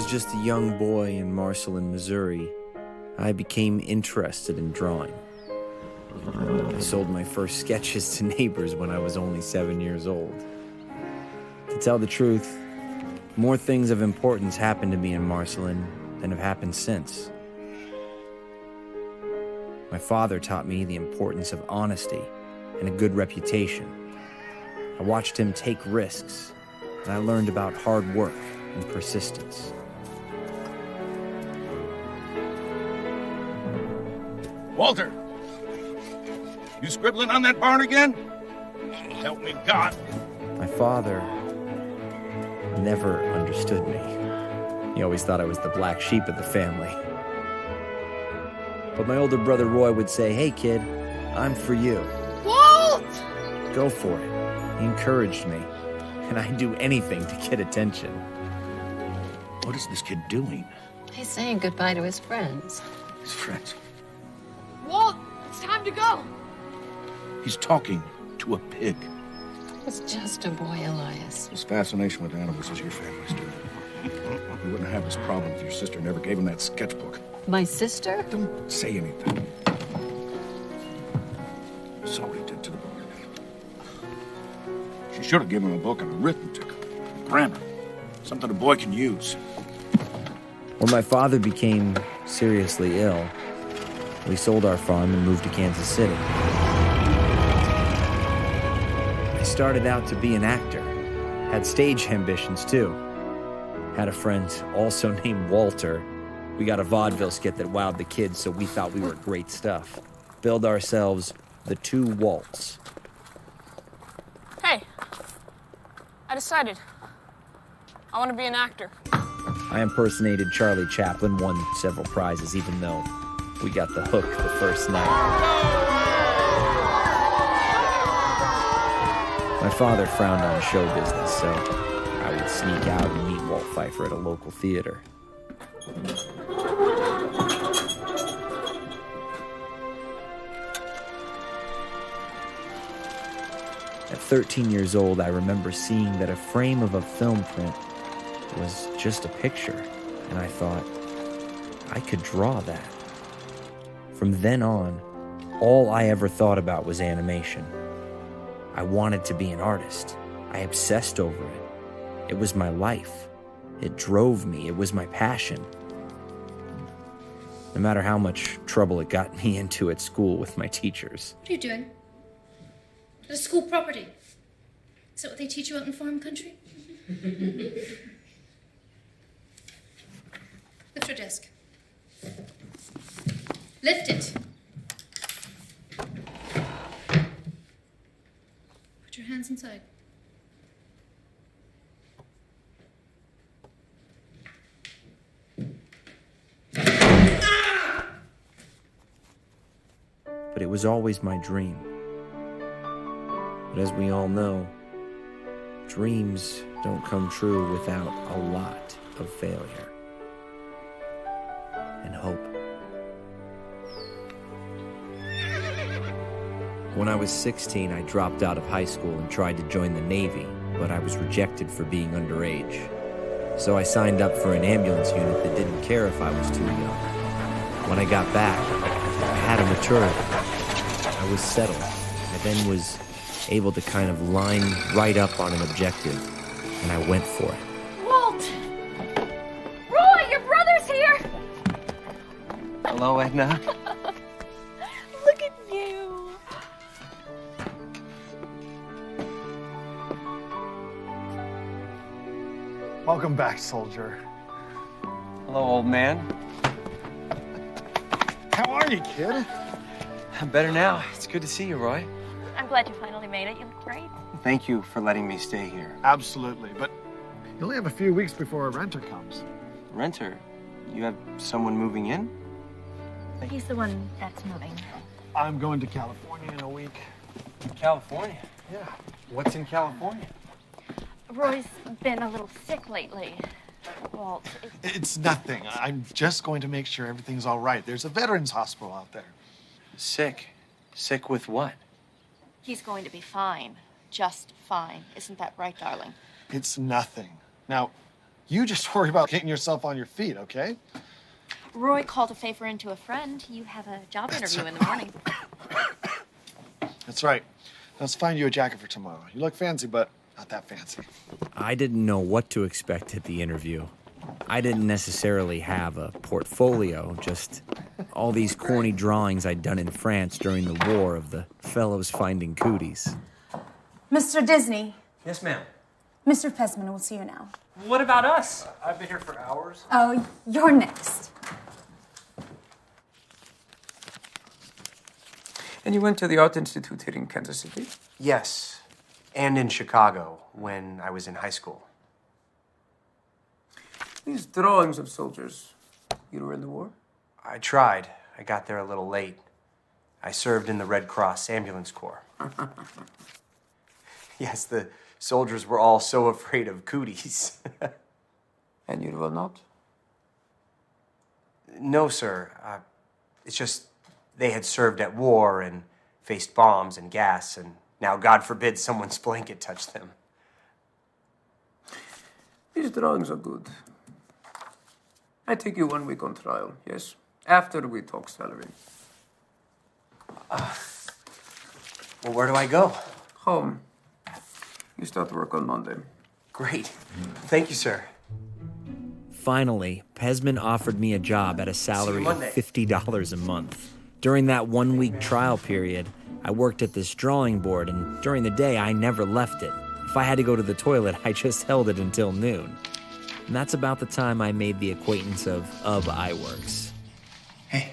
just a young boy in Marceline, Missouri, I became interested in drawing. I sold my first sketches to neighbors when I was only 7 years old. To tell the truth, more things of importance happened to me in Marceline than have happened since. My father taught me the importance of honesty and a good reputation. I watched him take risks, and I learned about hard work and persistence. Walter! You scribbling on that barn again? Help me God. My father never understood me. He always thought I was the black sheep of the family. But my older brother Roy would say, "Hey kid, I'm for you. Walt! Go for it." He encouraged me, and I'd do anything to get attention. What is this kid doing? He's saying goodbye to his friends. His friends. Walt, it's time to go. He's talking to a pig. He's just a boy, Elias. His fascination with animals is your family's doing. You wouldn't have this problem if your sister never gave him that sketchbook. My sister? Don't say anything. Saw what he did to the barn. She should have given him a book on arithmetic, grammar, something a boy can use. When my father became seriously ill, we sold our farm and moved to Kansas City. I started out to be an actor, had stage ambitions too. Had a friend also named Walter. We got a vaudeville skit that wowed the kids, so we thought we were great stuff. Billed ourselves the two Walts. Hey, I decided. I want to be an actor. I impersonated Charlie Chaplin, won several prizes, even though we got the hook the first night. My father frowned on show business, so I would sneak out and meet Walt Pfeiffer at a local theater. At 13 years old, I remember seeing that a frame of a film print was just a picture, and I thought, I could draw that. From then on, all I ever thought about was animation. I wanted to be an artist. I obsessed over it. It was my life. It drove me. It was my passion. No matter how much trouble it got me into at school with my teachers. What are you doing? At a school property. Is that what they teach you out in farm country? Lift your desk. Lift it. Put your hands inside. But it was always my dream. But as we all know, dreams don't come true without a lot of failure and hope. When I was 16, I dropped out of high school and tried to join the Navy, but I was rejected for being underage. So I signed up for an ambulance unit that didn't care if I was too young. When I got back, I had a maturity. I was settled. I then was able to kind of line right up on an objective, and I went for it. Walt! Roy, your brother's here! Hello, Edna. Look at you. Welcome back, soldier. Hello, old man. How are you, kid? I'm better now. It's good to see you, Roy. I'm glad you finally made it. You look great. Thank you for letting me stay here. Absolutely, but you only have a few weeks before a renter comes. Renter? You have someone moving in? He's the one that's moving. I'm going to California in a week. California? Yeah. What's in California? Roy's been a little sick lately. Walt, It's nothing. I'm just going to make sure everything's all right. There's a veterans hospital out there. Sick? Sick with what? he's going to be fine. Just fine. Isn't that right, darling? It's nothing. Now, You just worry about getting yourself on your feet, okay? Roy called a favor into a friend. You have a job interview in the morning. That's right. Let's find you a jacket for tomorrow. You look fancy, but not that fancy. I didn't know what to expect at the interview. I didn't necessarily have a portfolio, just all these corny drawings I'd done in France during the war of the fellows finding cooties. Mr. Disney, Yes, ma'am. Mr. Pesman will see you now. What about us? I've been here for hours. Oh, you're next. And you went to the Art Institute here in Kansas City? Yes, and in Chicago when I was in high school. These drawings of soldiers. You were in the war? I tried. I got there a little late. I served in the Red Cross Ambulance Corps. Yes, the soldiers were all so afraid of cooties. And you were not? No, sir. It's just they had served at war and faced bombs and gas, and now, God forbid, someone's blanket touched them. These drawings are good. I take you 1 week on trial, yes? After we talk salary. Well, where do I go? Home. You start work on Monday. Great. Thank you, sir. Finally, Pesman offered me a job at a salary of Monday. $50 a month. During that 1 week trial period, I worked at this drawing board, and during the day, I never left it. If I had to go to the toilet, I just held it until noon. And that's about the time I made the acquaintance of Iworks. Hey.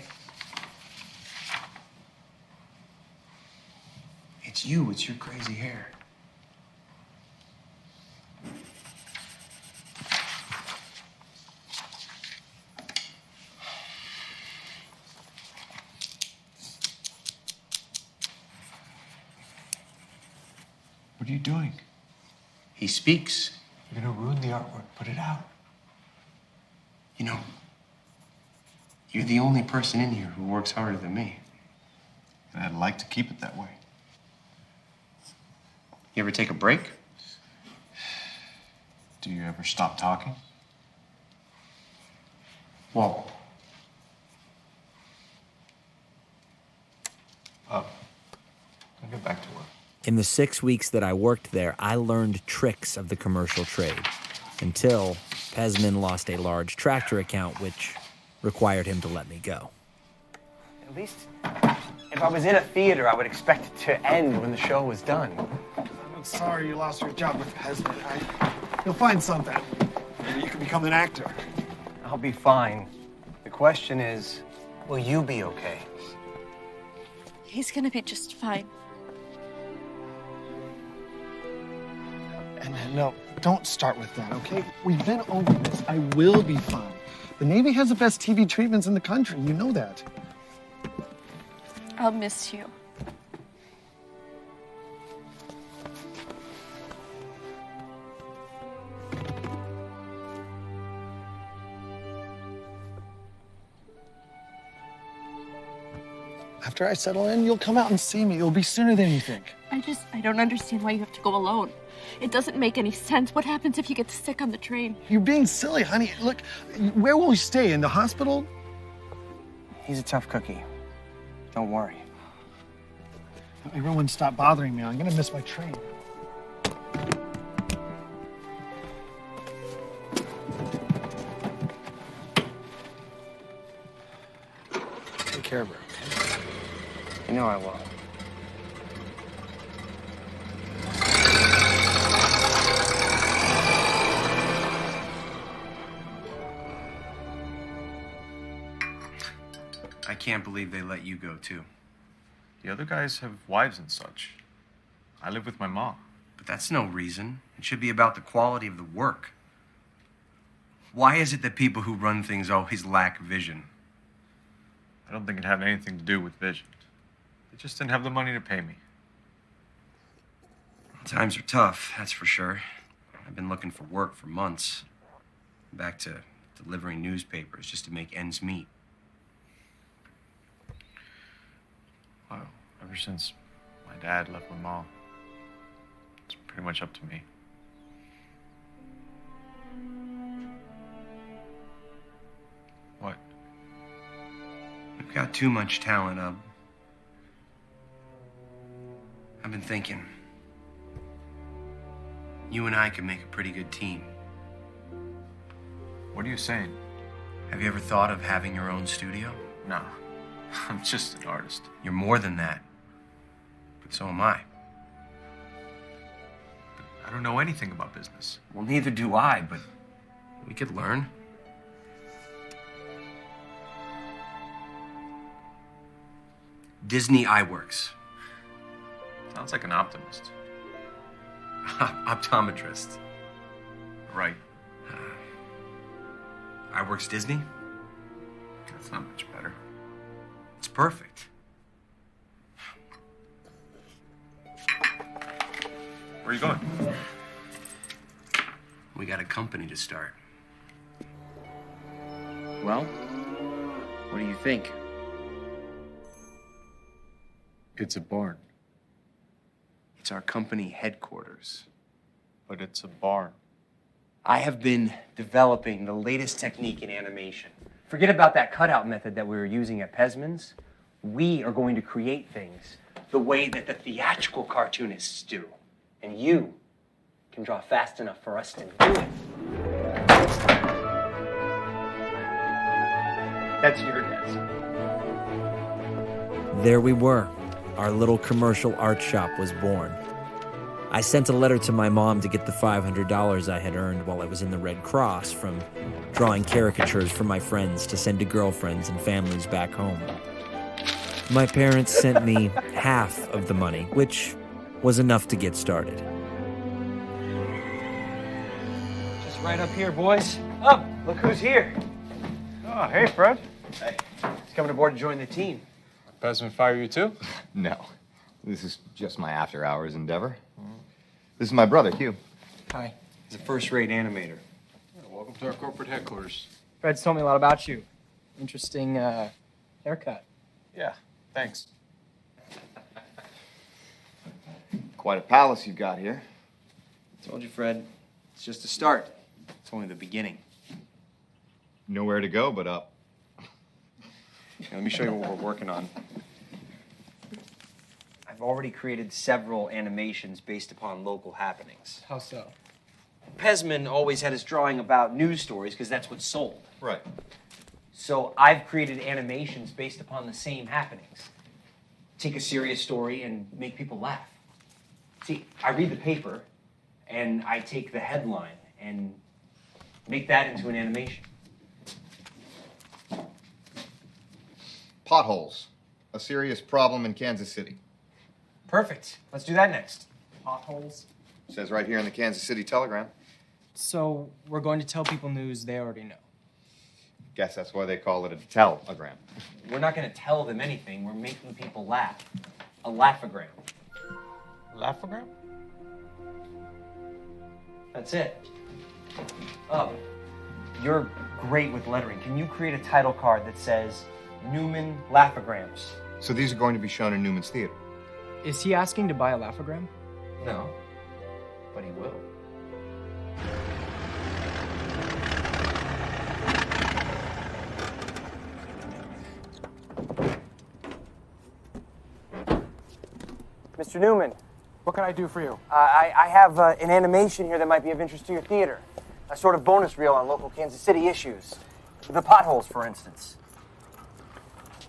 It's you. It's your crazy hair. What are you doing? He speaks. You're gonna ruin the artwork. Put it out. You know, you're the only person in here who works harder than me. And I'd like to keep it that way. You ever take a break? Do you ever stop talking? Walt. I'll get back to work. In the 6 weeks that I worked there, I learned tricks of the commercial trade until Pesman lost a large tractor account, which required him to let me go. At least, if I was in a theater, I would expect it to end when the show was done. I'm sorry you lost your job with Pesman. You'll find something. Maybe you can become an actor. I'll be fine. The question is, will you be okay? He's gonna be just fine. And no, don't start with that, okay? We've been over this. I will be fine. The Navy has the best TV treatments in the country. You know that. I'll miss you. After I settle in, you'll come out and see me. It'll be sooner than you think. I don't understand why you have to go alone. It doesn't make any sense. What happens if you get sick on the train? You're being silly, honey. Look, where will we stay? In the hospital? He's a tough cookie. Don't worry. Everyone stop bothering me. I'm gonna miss my train. Take care of her. You know I will. I can't believe they let you go, too. The other guys have wives and such. I live with my mom. But that's no reason. It should be about the quality of the work. Why is it that people who run things always lack vision? I don't think it had anything to do with vision. They just didn't have the money to pay me. Times are tough, that's for sure. I've been looking for work for months. Back to delivering newspapers just to make ends meet. Well, ever since my dad left my mom, it's pretty much up to me. I've got too much talent, I've been thinking. You and I could make a pretty good team. What are you saying? Have you ever thought of having your own studio? No. I'm just an artist. You're more than that. But so am I. I don't know anything about business. Well, neither do I, but we could learn. Disney iWorks. Sounds like an optimist. Optometrist. Right. iWorks Disney? That's not much better. It's perfect. Where are you going? We got a company to start. Well, what do you think? It's a barn. It's our company headquarters. But it's a barn. I have been developing the latest technique in animation. Forget about that cutout method that we were using at Pesman's. We are going to create things the way that the theatrical cartoonists do. And you can draw fast enough for us to do it. That's your desk. There we were. Our little commercial art shop was born. I sent a letter to my mom to get the $500 I had earned while I was in the Red Cross from drawing caricatures for my friends to send to girlfriends and families back home. My parents sent me half of the money, which was enough to get started. Just right up here, boys. Up! Look who's here. Oh, hey, Fred. Hey, he's coming aboard to join the team. Pesman fire you too? No. This is just my after-hours endeavor. This is my brother, Hugh. Hi. He's a first-rate animator. Welcome to our corporate headquarters. Fred's told me a lot about you. Interesting haircut. Yeah, thanks. Quite a palace you've got here. Told you, Fred. It's just a start. It's only the beginning. Nowhere to go but up. Here, let me show you what we're working on. I've already created several animations based upon local happenings. How so? Pesman always had his drawing about news stories because that's what sold. Right. So I've created animations based upon the same happenings. Take a serious story and make people laugh. See, I read the paper and I take the headline and make that into an animation. Potholes. A serious problem in Kansas City. Perfect. Let's do that next. Potholes. Says right here in the Kansas City Telegram. So we're going to tell people news they already know. Guess that's why they call it a telegram. We're not going to tell them anything. We're making people laugh. A laughogram. Laughogram? That's it. Oh, you're great with lettering. Can you create a title card that says Newman Laughograms? So these are going to be shown in Newman's Theater. Is he asking to buy a laughogram? No, but he will. Mr. Newman. What can I do for you? I have an animation here that might be of interest to your theater. A sort of bonus reel on local Kansas City issues. The potholes, for instance.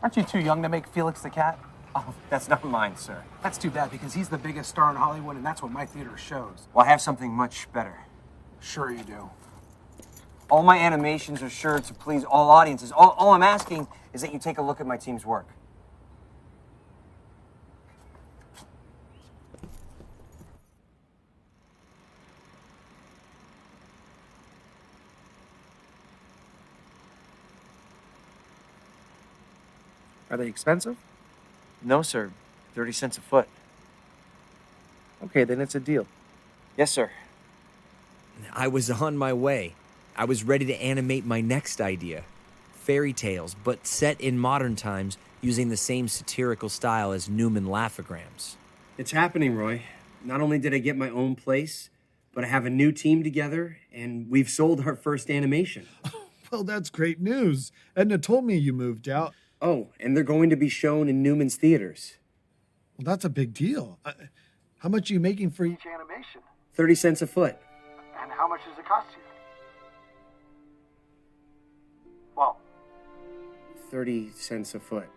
Aren't you too young to make Felix the Cat? Oh, that's not mine, sir. That's too bad, because he's the biggest star in Hollywood, and that's what my theater shows. Well, I have something much better. Sure you do. All my animations are sure to please all audiences. All I'm asking is that you take a look at my team's work. Are they expensive? No, sir. 30 cents a foot. Okay, then it's a deal. Yes, sir. I was on my way. I was ready to animate my next idea. Fairy tales, but set in modern times using the same satirical style as Newman Laughograms. It's happening, Roy. Not only did I get my own place, but I have a new team together, and we've sold our first animation. Well, that's great news. Edna told me you moved out. Oh, and they're going to be shown in Newman's theaters. Well, that's a big deal. How much are you making for each animation? 30 cents a foot. And how much does it cost you? Well, 30 cents a foot.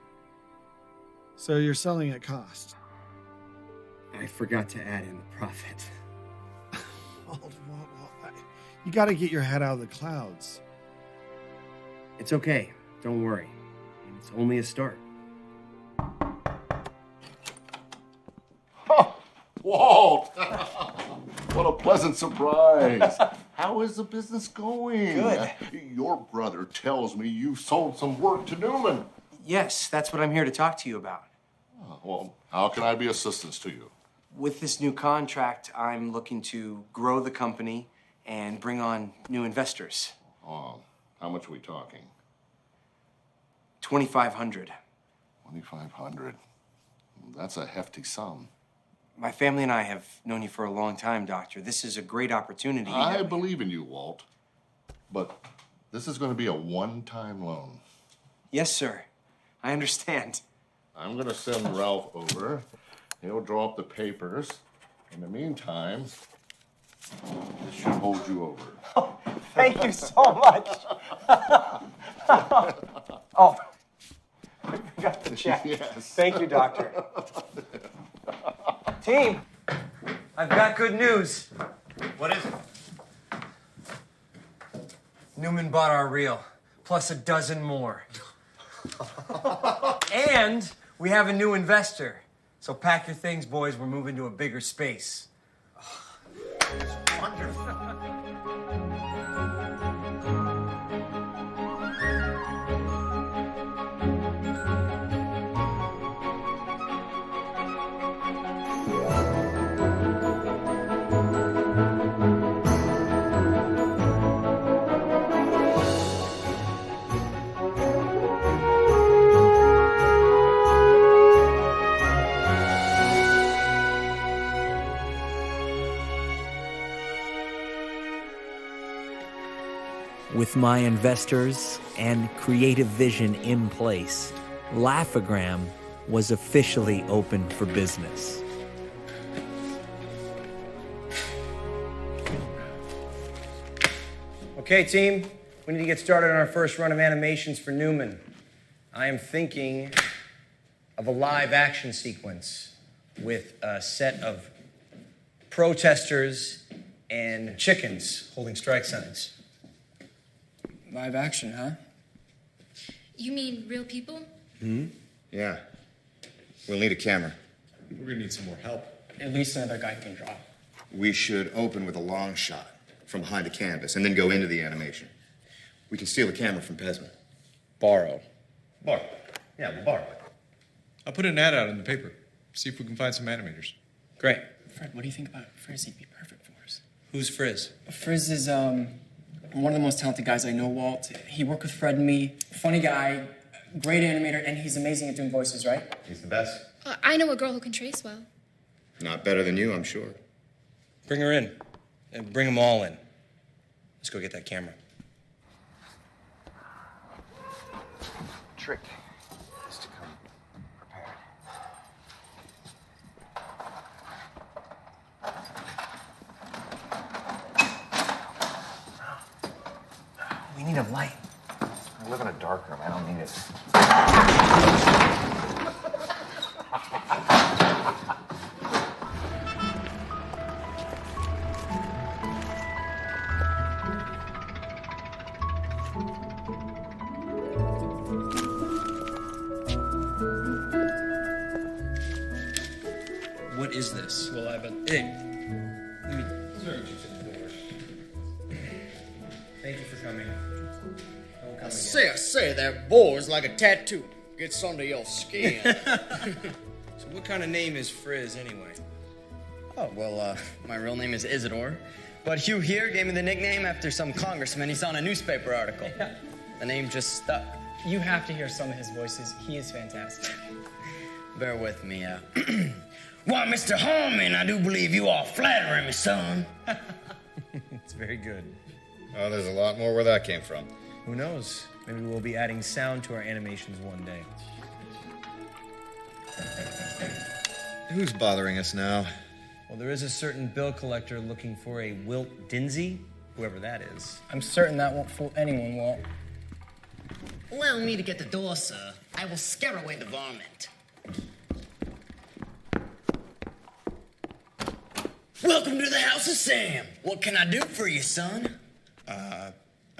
so you're selling at cost. I forgot to add in the profit. Walt, you got to get your head out of the clouds. It's okay. Don't worry. It's only a start. Walt! What a pleasant surprise. How is the business going? Good. Your brother tells me you sold some work to Newman. Yes, that's what I'm here to talk to you about. Oh, well, how can I be assistance to you? With this new contract, I'm looking to grow the company and bring on new investors. Oh, how much are we talking? $2,500. $2,500. That's a hefty sum. My family and I have known you for a long time, Doctor. This is a great opportunity. I believe in you, Walt. But this is going to be a one-time loan. Yes, sir. I understand. I'm going to send Ralph over. He'll draw up the papers. In the meantime, this should hold you over. Thank you so much. Oh, I forgot the check. Yes. Thank you, Doctor. Team, I've got good news. What is it? Newman bought our reel, plus a dozen more. And we have a new investor. So pack your things, boys. We're moving to a bigger space. Wonderful. With my investors and creative vision in place, Laugh-O-Gram was officially open for business. Okay, team, we need to get started on our first run of animations for Newman. I am thinking of a live action sequence with a set of protesters and chickens holding strike signs. Live action, huh? You mean real people? Yeah. We'll need a camera. We're gonna need some more help. At least another guy who can draw. We should open with a long shot from behind the canvas and then go into the animation. We can steal a camera from Pesman. Borrow. Borrow. Yeah, we'll borrow it. I'll put an ad out in the paper. See if we can find some animators. Great. Fred, what do you think about Frizz? He'd be perfect for us. Who's Frizz? Frizz is, one of the most talented guys I know, Walt. He worked with Fred and me. Funny guy, great animator, and he's amazing at doing voices, right? He's the best. I know a girl who can trace well. Not better than you, I'm sure. Bring her in. And bring them all in. Let's go get that camera. Trick is to come prepared. We need a light. I live in a dark room. I don't need it. What is this? Well, I've been. Hey, let me. Thank you for coming. Don't come again. I say, that boar's like a tattoo. Gets under your skin. So, what kind of name is Frizz anyway? Oh, well, my real name is Isidore. But Hugh here gave me the nickname after some congressman he saw in a newspaper article. Yeah. The name just stuck. You have to hear some of his voices. He is fantastic. Bear with me. Why, Mr. Harmon, I do believe you are flattering me, son. It's very good. Oh, there's a lot more where that came from. Who knows? Maybe we'll be adding sound to our animations one day. Who's bothering us now? Well, there is a certain bill collector looking for a Wilt Dinsey, whoever that is. I'm certain that won't fool anyone, Walt. Allow me to get the door, sir. I will scare away the varmint. Welcome to the House of Sam. What can I do for you, son? I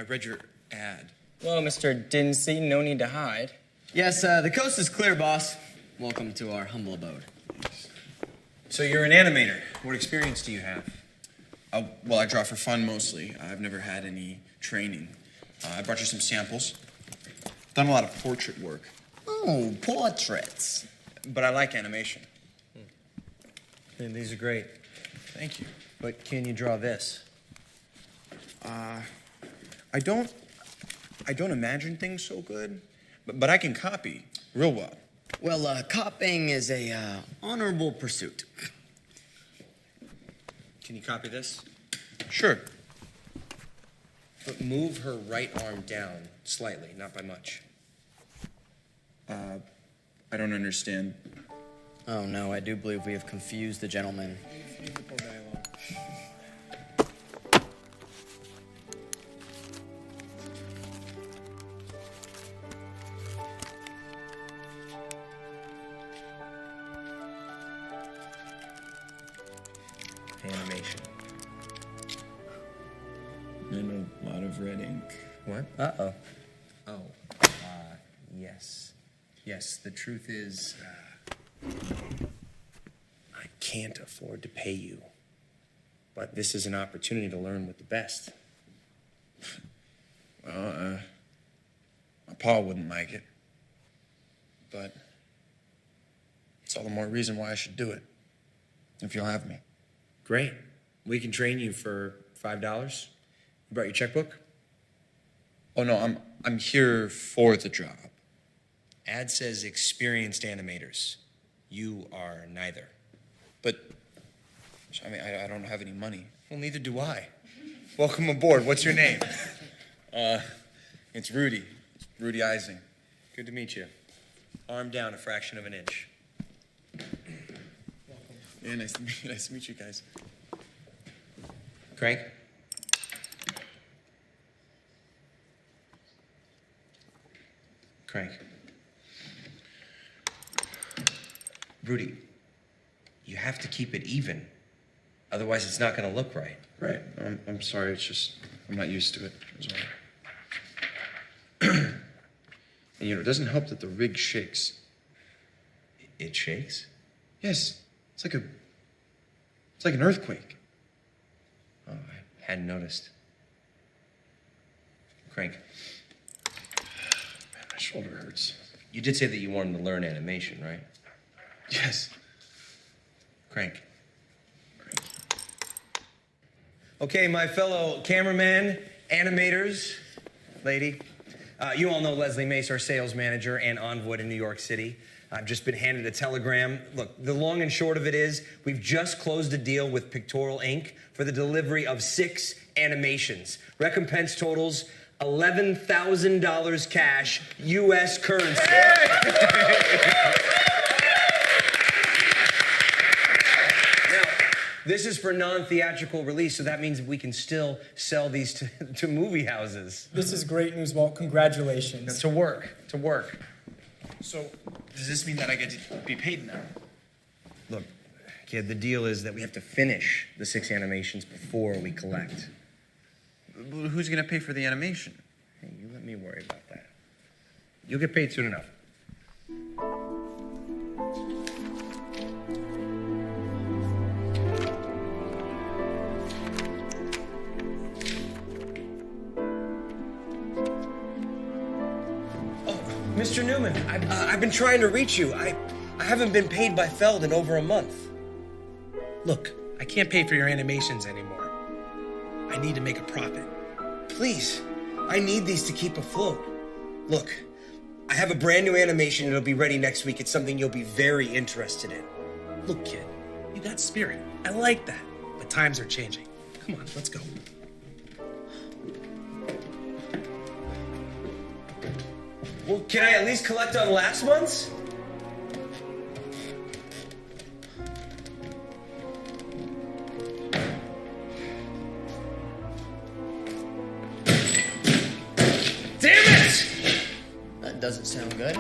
read your ad. Well, Mr. Dinsey, no need to hide. Yes, the coast is clear, boss. Welcome to our humble abode. So you're an animator. What experience do you have? Well, I draw for fun mostly. I've never had any training. I brought you some samples. Done a lot of portrait work. Oh, portraits. But I like animation. And these are great. Thank you. But can you draw this? I don't imagine things so good, but I can copy real well. Well, copying is a honorable pursuit. Can you copy this? Sure. But move her right arm down slightly, not by much. I don't understand. Oh, no, I do believe we have confused the gentleman. Animation. And a lot of red ink. What? Uh-oh. Oh. Yes. Yes, the truth is, I can't afford to pay you. But this is an opportunity to learn with the best. Well, my pa wouldn't like it. But it's all the more reason why I should do it. If you'll have me. Great. We can train you for $5. You brought your checkbook? Oh, no, I'm here for the job. Ad says experienced animators. You are neither. But, I mean, I don't have any money. Well, neither do I. Welcome aboard. What's your name? It's Rudy. It's Rudy Ising. Good to meet you. Arm down a fraction of an inch. Yeah, nice to meet you guys. Crank. Crank. Rudy, you have to keep it even. Otherwise, it's not going to look right. Right. I'm sorry. It's just, I'm not used to it. And, it doesn't help that the rig shakes. It shakes? Yes. It's like an earthquake. Oh, I hadn't noticed. Crank. Man, my shoulder hurts. You did say that you wanted to learn animation, right? Yes. Crank. Okay, my fellow cameraman, animators, lady. You all know Leslie Mace, our sales manager and envoy to New York City. I've just been handed a telegram. Look, the long and short of it is we've just closed a deal with Pictorial Inc. for the delivery of 6 animations. Recompense totals $11,000 cash, U.S. currency. Now, this is for non-theatrical release, so that means we can still sell these to movie houses. This is great news, Walt. Congratulations. To work. So, does this mean that I get to be paid now? Look, kid, the deal is that we have to finish the 6 animations before we collect. Who's going to pay for the animation? Hey, you let me worry about that. You'll get paid soon enough. Mr. Newman, I've been trying to reach you. I haven't been paid by Feld in over a month. Look, I can't pay for your animations anymore. I need to make a profit. Please, I need these to keep afloat. Look, I have a brand new animation. It'll be ready next week. It's something you'll be very interested in. Look, kid, you got spirit. I like that. But times are changing. Come on, let's go. Well, can I at least collect on last month's? Damn it! That doesn't sound good.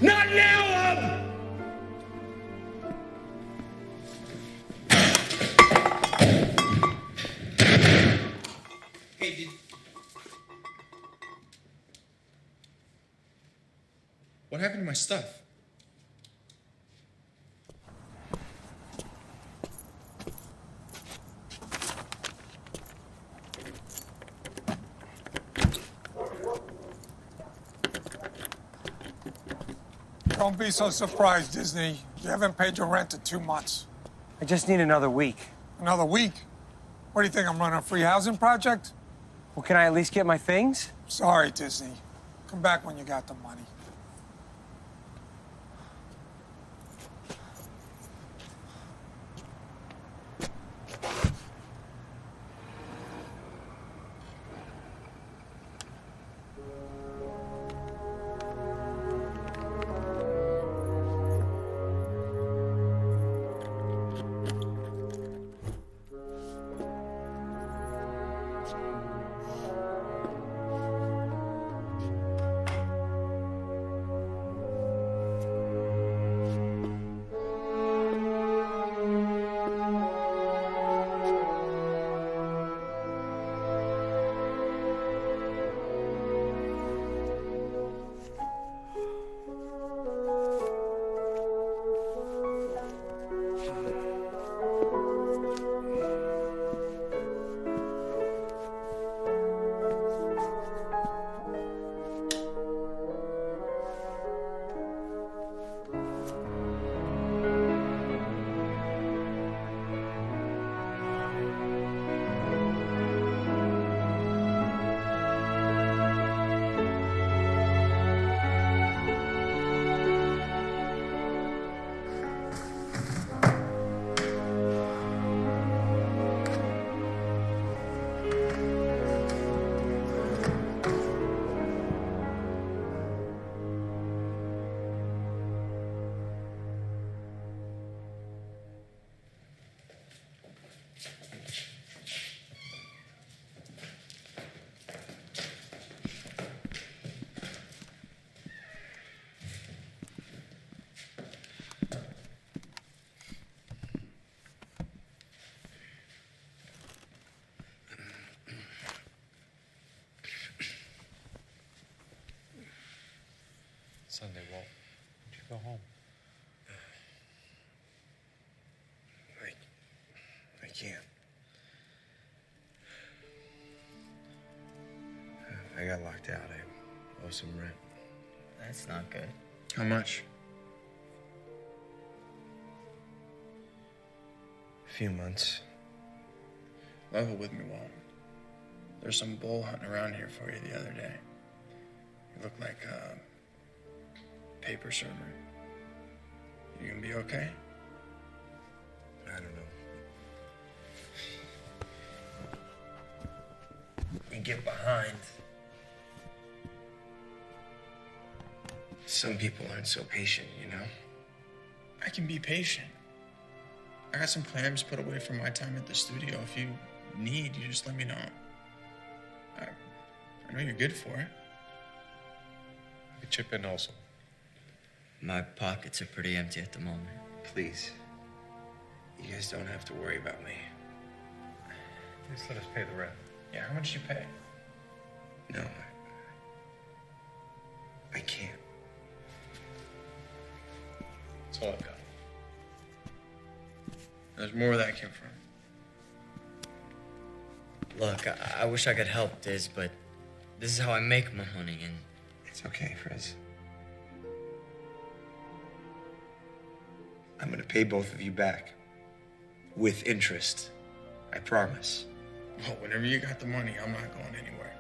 Not now, Hey, What happened to my stuff? Don't be so surprised, Disney. You haven't paid your rent in 2 months. I just need another week. Another week? What do you think, I'm running a free housing project? Well, can I at least get my things? Sorry, Disney. Come back when you got the money. Sunday, Walt. Why don't you go home? I can't. I got locked out. I owe some rent. That's not good. How much? A few months. Level with me, Walt. There's some bull hunting around here for you the other day. You look like a paper server. You gonna be okay? I don't know. We get behind. Some people aren't so patient, you know? I can be patient. I got some plans put away from my time at the studio. If you need, you just let me know. I know you're good for it. We chip in also. My pockets are pretty empty at the moment. Please. You guys don't have to worry about me. Please let us pay the rent. Yeah, how much did you pay? No, I can't. That's all I've got. There's more where that came from. Look, I wish I could help, Diz, but this is how I make my money, and... It's okay, Frizz. I'm gonna pay both of you back. With interest. I promise. Well, whenever you got the money, I'm not going anywhere.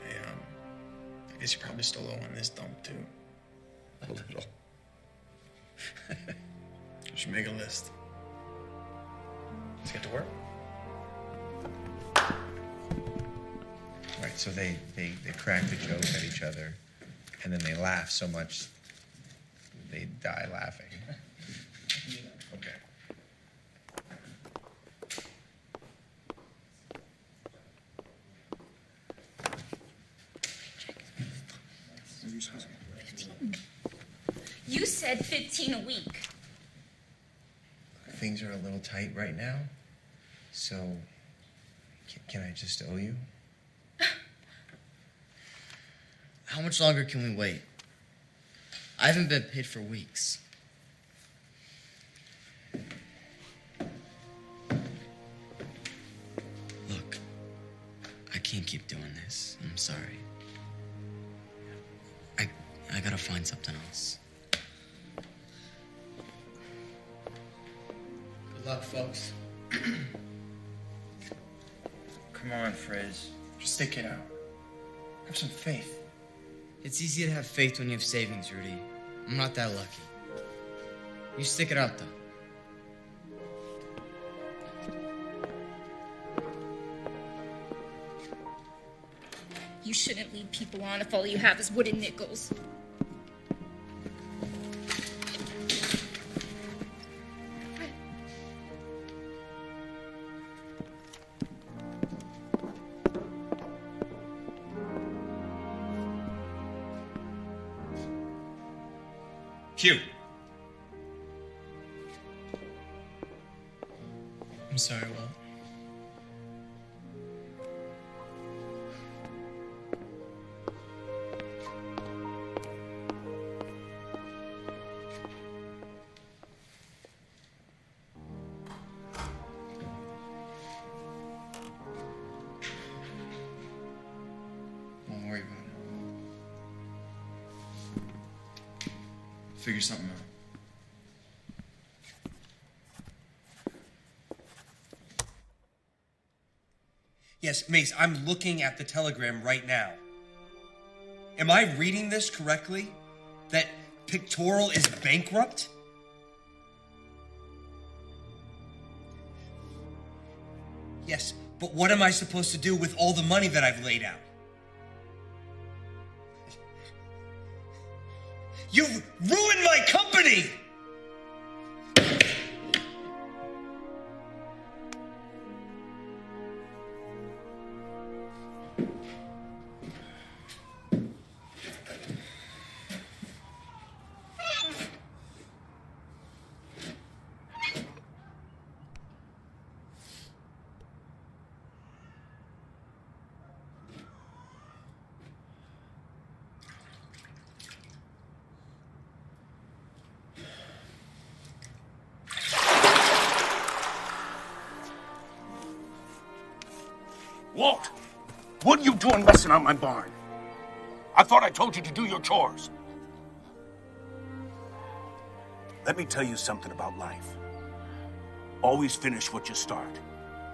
I guess you probably still owe on this dump, too. A little. You should make a list. Let's get to work. Right, so they crack the joke at each other, and then they laugh so much they die laughing. Okay. You said 15 a week. Things are a little tight right now, so can I just owe you? How much longer can we wait? I haven't been paid for weeks. Look, I can't keep doing this. I'm sorry. I gotta find something else. Good luck, folks. Come on, Frizz. Just stick it out. Have some faith. It's easy to have faith when you have savings, Rudy. I'm not that lucky. You stick it out, though. You shouldn't lead people on if all you have is wooden nickels. Q. I'm sorry, Walt. Don't worry about it. Figure something out. Yes, Mace, I'm looking at the telegram right now. Am I reading this correctly? That Pictorial is bankrupt? Yes, but what am I supposed to do with all the money that I've laid out? You've ruined my company! Walt, what are you doing messing on my barn? I thought I told you to do your chores. Let me tell you something about life. Always finish what you start.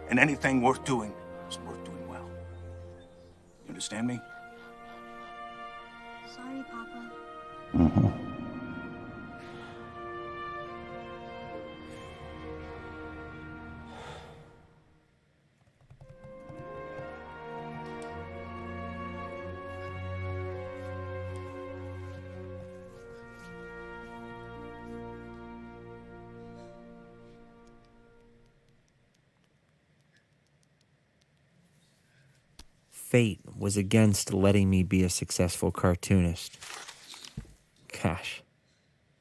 And anything worth doing is worth doing well. You understand me? Sorry, Papa. Mm-hmm. Fate was against letting me be a successful cartoonist. Gosh,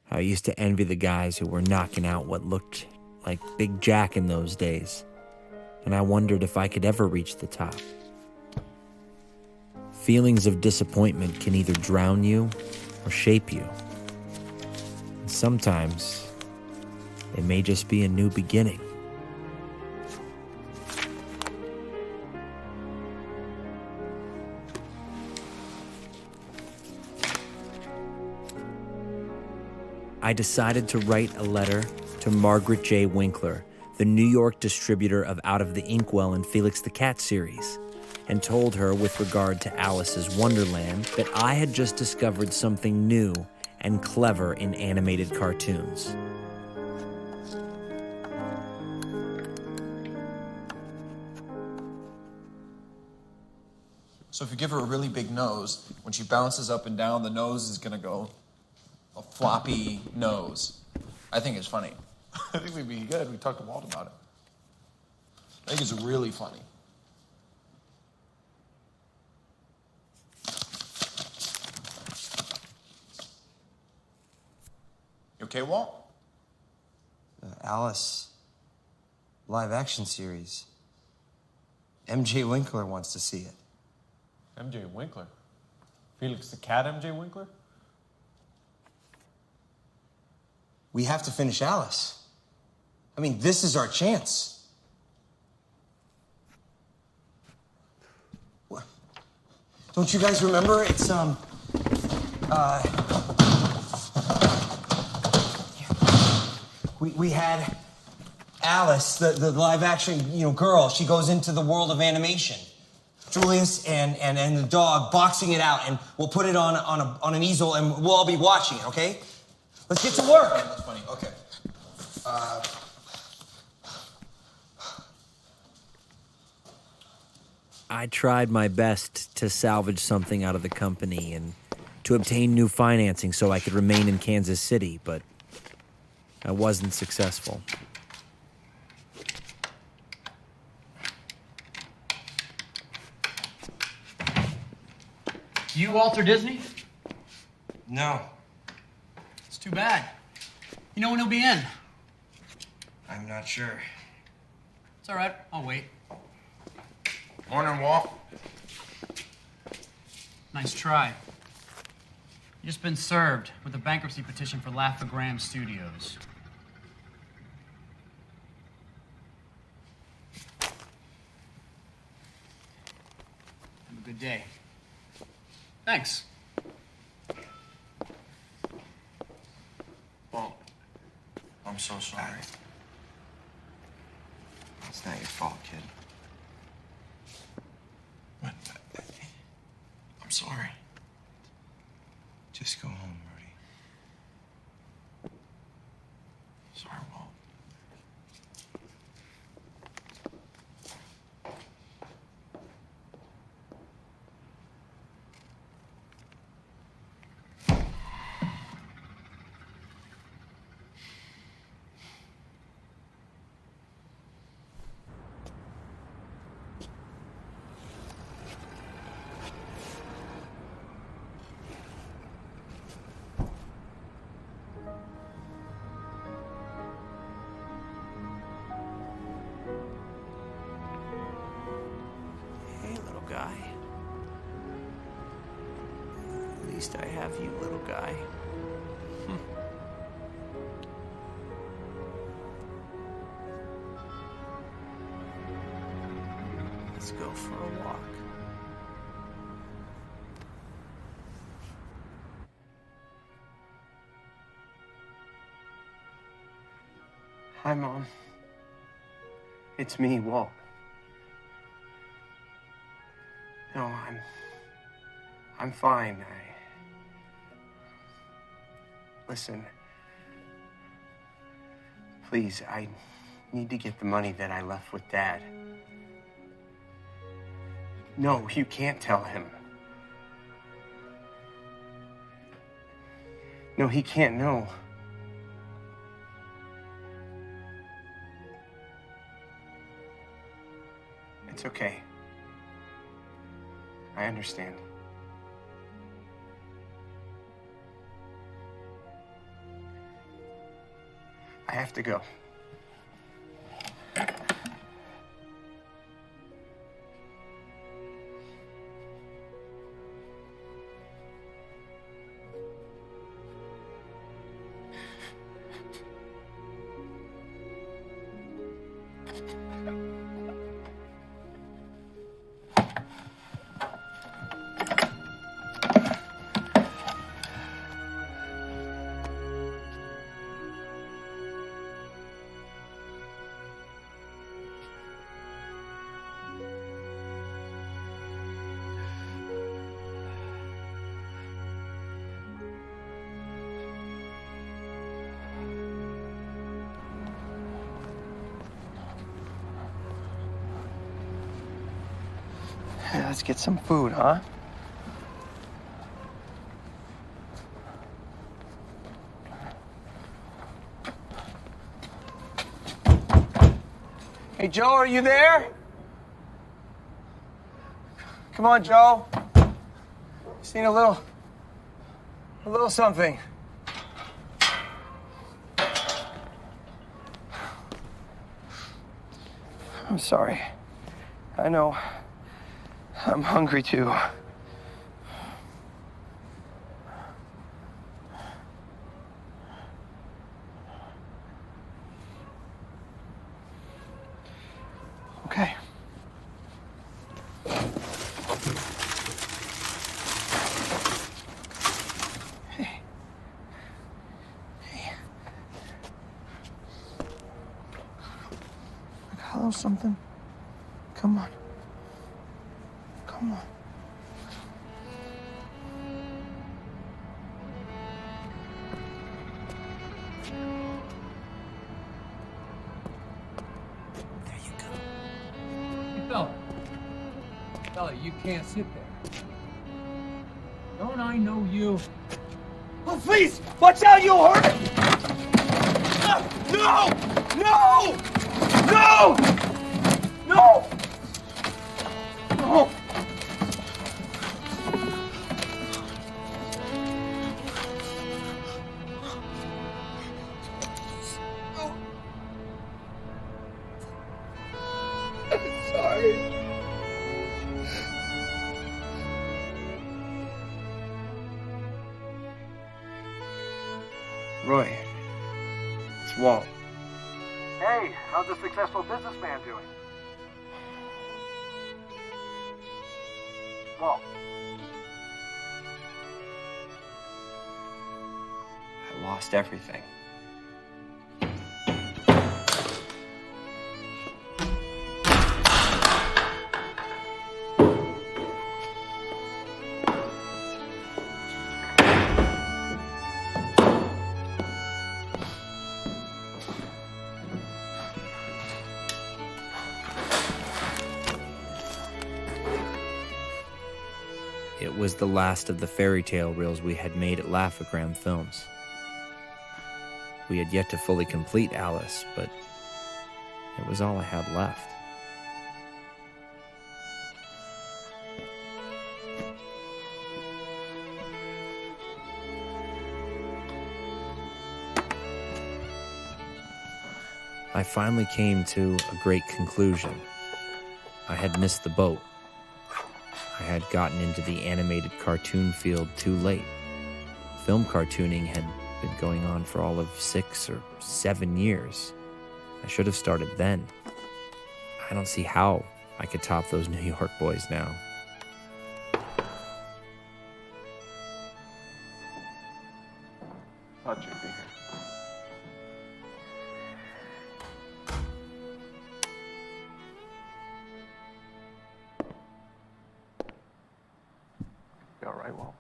I used to envy the guys who were knocking out what looked like Big Jack in those days, and I wondered if I could ever reach the top. Feelings of disappointment can either drown you or shape you. And sometimes it may just be a new beginning. I decided to write a letter to Margaret J. Winkler, the New York distributor of Out of the Inkwell and Felix the Cat series, and told her with regard to Alice's Wonderland that I had just discovered something new and clever in animated cartoons. So if you give her a really big nose, when she bounces up and down, the nose is gonna go a floppy nose. I think it's funny. I think we'd be good. We talked to Walt about it. I think it's really funny. You okay, Walt? Alice live action series. MJ Winkler wants to see it. MJ Winkler? Felix the Cat MJ Winkler? We have to finish Alice. I mean, this is our chance. What? Don't you guys remember? It's, we had Alice, the live action, girl. She goes into the world of animation. Julius and the dog boxing it out, and we'll put it on an easel, and we'll all be watching it, okay? Let's get to work. That's funny. Okay. I tried my best to salvage something out of the company and to obtain new financing so I could remain in Kansas City, but I wasn't successful. You Walter Disney? No. It's too bad. You know when he'll be in? I'm not sure. It's all right. I'll wait. Morning, Walt. Nice try. You just been served with a bankruptcy petition for Laugh-O-Gram Studios. Have a good day. Thanks. Walt, I'm so sorry. It's not your fault, kid. What? I'm sorry. Just go home, Rudy. Sorry, Walt. Guy. At least I have you, little guy. Let's go for a walk. Hi, Mom. It's me, Walt. No, I'm fine. Listen. Please, I need to get the money that I left with Dad. No, you can't tell him. No, he can't know. It's okay. I understand. I have to go. Let's get some food, huh? Hey, Joe, are you there? Come on, Joe. Just need a little something. I'm sorry. I know. I'm hungry too. Okay. Hey. Hey. Like a little something. Come on. Come on. Fella, you can't sit there. Don't I know you? Oh, please! Watch out, you'll hurt! No! No! No! No! No! I'm sorry. Roy, it's Walt. Hey, how's a successful businessman doing? Walt. I lost everything. It was the last of the fairy tale reels we had made at Laugh-O-Gram Films. We had yet to fully complete Alice, but it was all I had left. I finally came to a great conclusion. I had missed the boat. I had gotten into the animated cartoon field too late. Film cartooning had been going on for all of 6 or 7 years. I should have started then. I don't see how I could top those New York boys now. Thought you'd be here. You all right, Walt?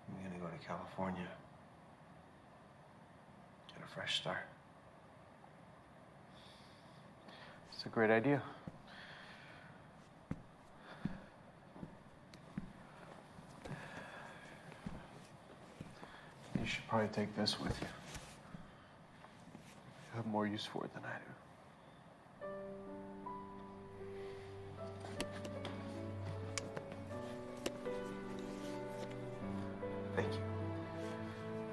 I'm gonna go to California. Get a fresh start. It's a great idea. You should probably take this with you. You have more use for it than I do. Thank you.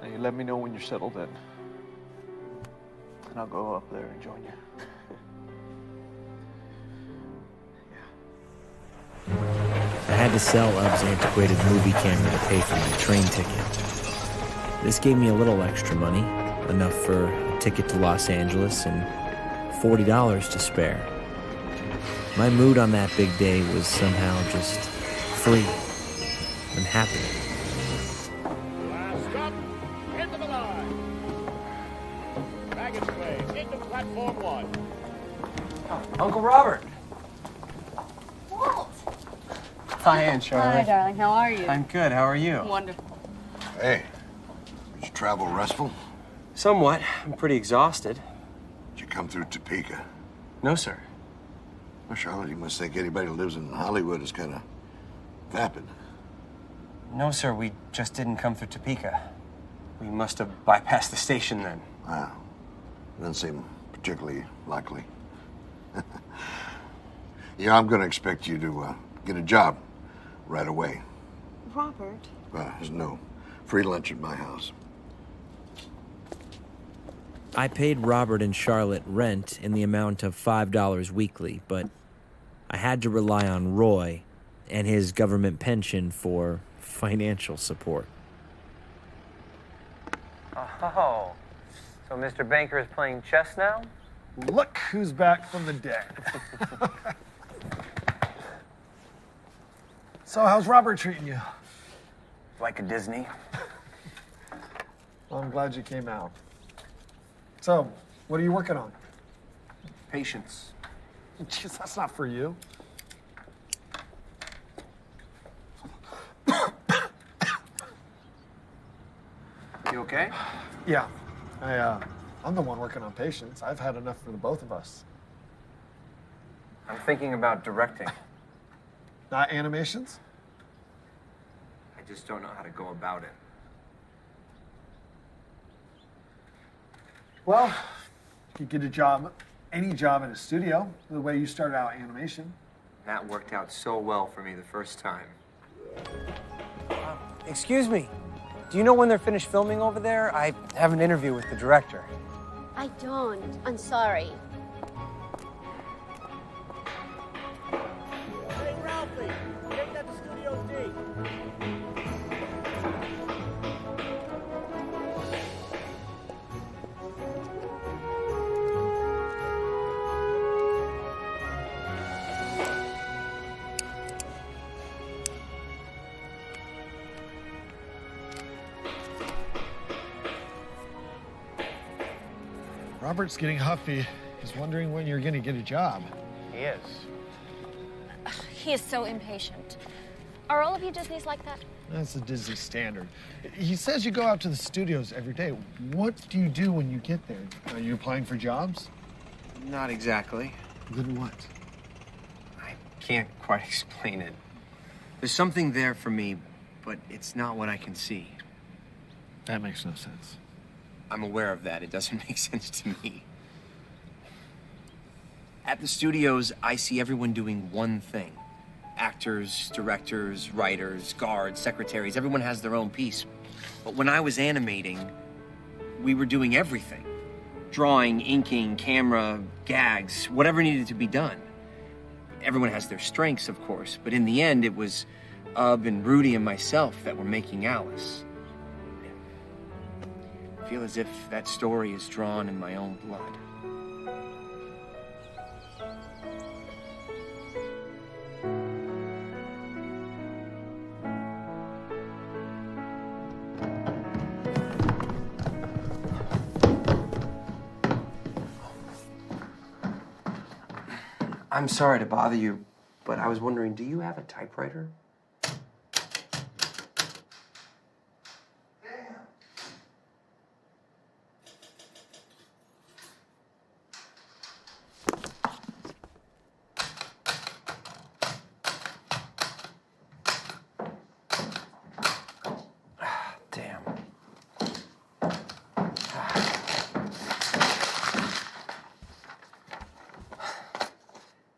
Now you let me know when you're settled in. And I'll go up there and join you. I had to sell Ub's antiquated movie camera to pay for my train ticket. This gave me a little extra money, enough for a ticket to Los Angeles and $40 to spare. My mood on that big day was somehow just free and happy. Last stop, end of the line. Baggage claim into platform 1. Uncle Robert. Walt! Hi, Aunt Charlotte. Hi, darling. How are you? I'm good. How are you? Wonderful. Hey, did you travel restful? Somewhat. I'm pretty exhausted. Did you come through Topeka? No, sir. Well, Charlotte, you must think anybody who lives in Hollywood is kind of vapid. No, sir, we just didn't come through Topeka. We must have bypassed the station then. Wow. Doesn't seem particularly likely. Yeah, I'm gonna expect you to get a job right away. Robert. There's no free lunch at my house. I paid Robert and Charlotte rent in the amount of $5 weekly, but I had to rely on Roy and his government pension for financial support. Oh, so Mr. Banker is playing chess now? Look who's back from the dead. So, how's Robert treating you? Like a Disney. Well, I'm glad you came out. So, what are you working on? Patience. Jeez, that's not for you. You okay? Yeah, I'm the one working on Patience. I've had enough for the both of us. I'm thinking about directing. Not animations? I just don't know how to go about it. Well, you could get a job, any job in a studio, the way you started out animation. That worked out so well for me the first time. Excuse me, do you know when they're finished filming over there? I have an interview with the director. I don't. I'm sorry. Hey, Ralphie, take that to Studio D. Robert's getting huffy. He's wondering when you're going to get a job. He is. He is so impatient. Are all of you Disneys like that? That's the Disney standard. He says you go out to the studios every day. What do you do when you get there? Are you applying for jobs? Not exactly. Then what? I can't quite explain it. There's something there for me, but it's not what I can see. That makes no sense. I'm aware of that. It doesn't make sense to me. At the studios, I see everyone doing one thing. Actors, directors, writers, guards, secretaries, everyone has their own piece. But when I was animating, we were doing everything. Drawing, inking, camera, gags, whatever needed to be done. Everyone has their strengths, of course, but in the end, it was Ub and Rudy and myself that were making Alice. I feel as if that story is drawn in my own blood. I'm sorry to bother you, but I was wondering, do you have a typewriter?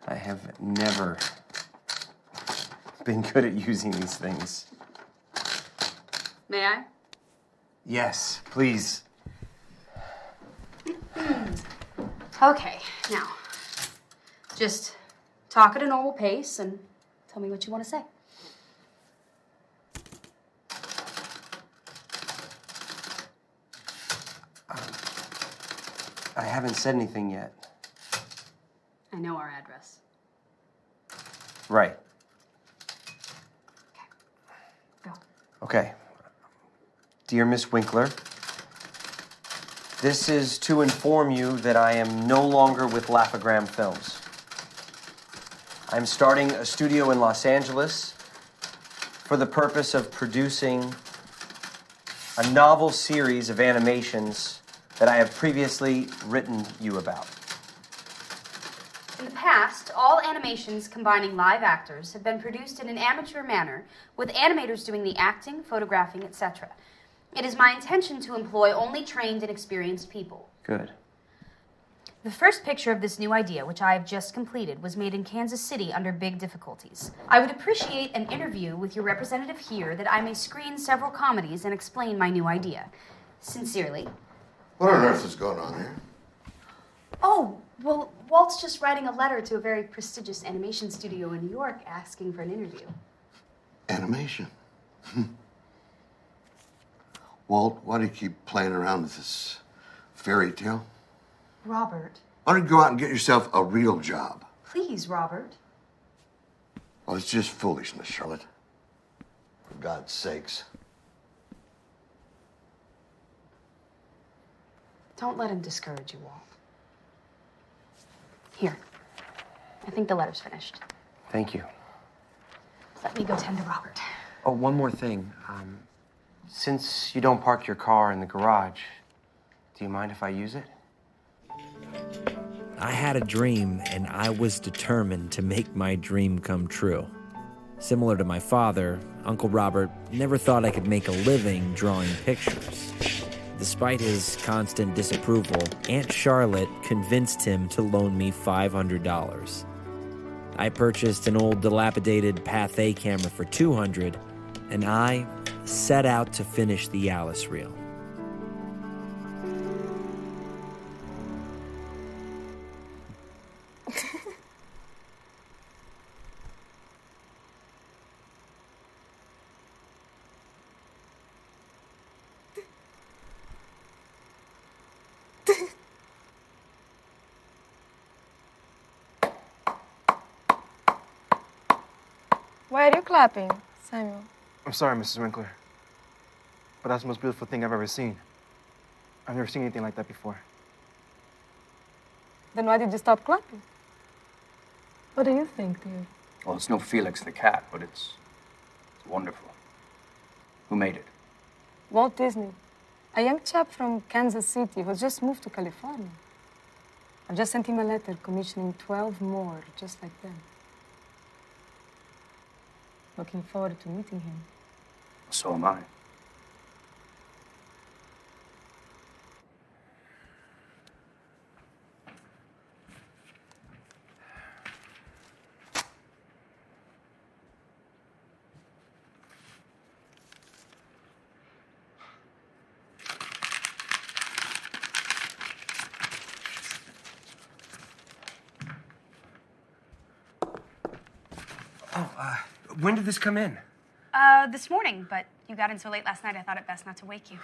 I have never been good at using these things. May I? Yes, please. Okay, now, just talk at a normal pace and tell me what you want to say. I haven't said anything yet. I know our address. Right. Go. Okay. Dear Miss Winkler, this is to inform you that I am no longer with Laugh-O-Gram Films. I'm starting a studio in Los Angeles for the purpose of producing a novel series of animations that I have previously written you about. In the past, all animations combining live actors have been produced in an amateur manner, with animators doing the acting, photographing, etc. It is my intention to employ only trained and experienced people. Good. The first picture of this new idea, which I have just completed, was made in Kansas City under big difficulties. I would appreciate an interview with your representative here that I may screen several comedies and explain my new idea. Sincerely. What on earth is going on here? Oh, well, Walt's just writing a letter to a very prestigious animation studio in New York asking for an interview. Animation. Walt, why do you keep playing around with this fairy tale? Robert. Why don't you go out and get yourself a real job? Please, Robert. Oh, it's just foolishness, Charlotte. For God's sakes. Don't let him discourage you, Walt. Here. I think the letter's finished. Thank you. Let me go tend to Robert. Oh, one more thing. Since you don't park your car in the garage, do you mind if I use it? I had a dream, and I was determined to make my dream come true. Similar to my father, Uncle Robert never thought I could make a living drawing pictures. Despite his constant disapproval, Aunt Charlotte convinced him to loan me $500. I purchased an old dilapidated Pathé camera for $200, and I set out to finish the Alice reel. Why are you clapping, Samuel? I'm sorry, Mrs. Winkler, but that's the most beautiful thing I've ever seen. I've never seen anything like that before. Then why did you stop clapping? What do you think, dear? Well, it's no Felix the cat, but it's wonderful. Who made it? Walt Disney. A young chap from Kansas City who just moved to California. I've just sent him a letter commissioning 12 more just like them. Looking forward to meeting him. So am I. When did this come in? This morning, but you got in so late last night, I thought it best not to wake you.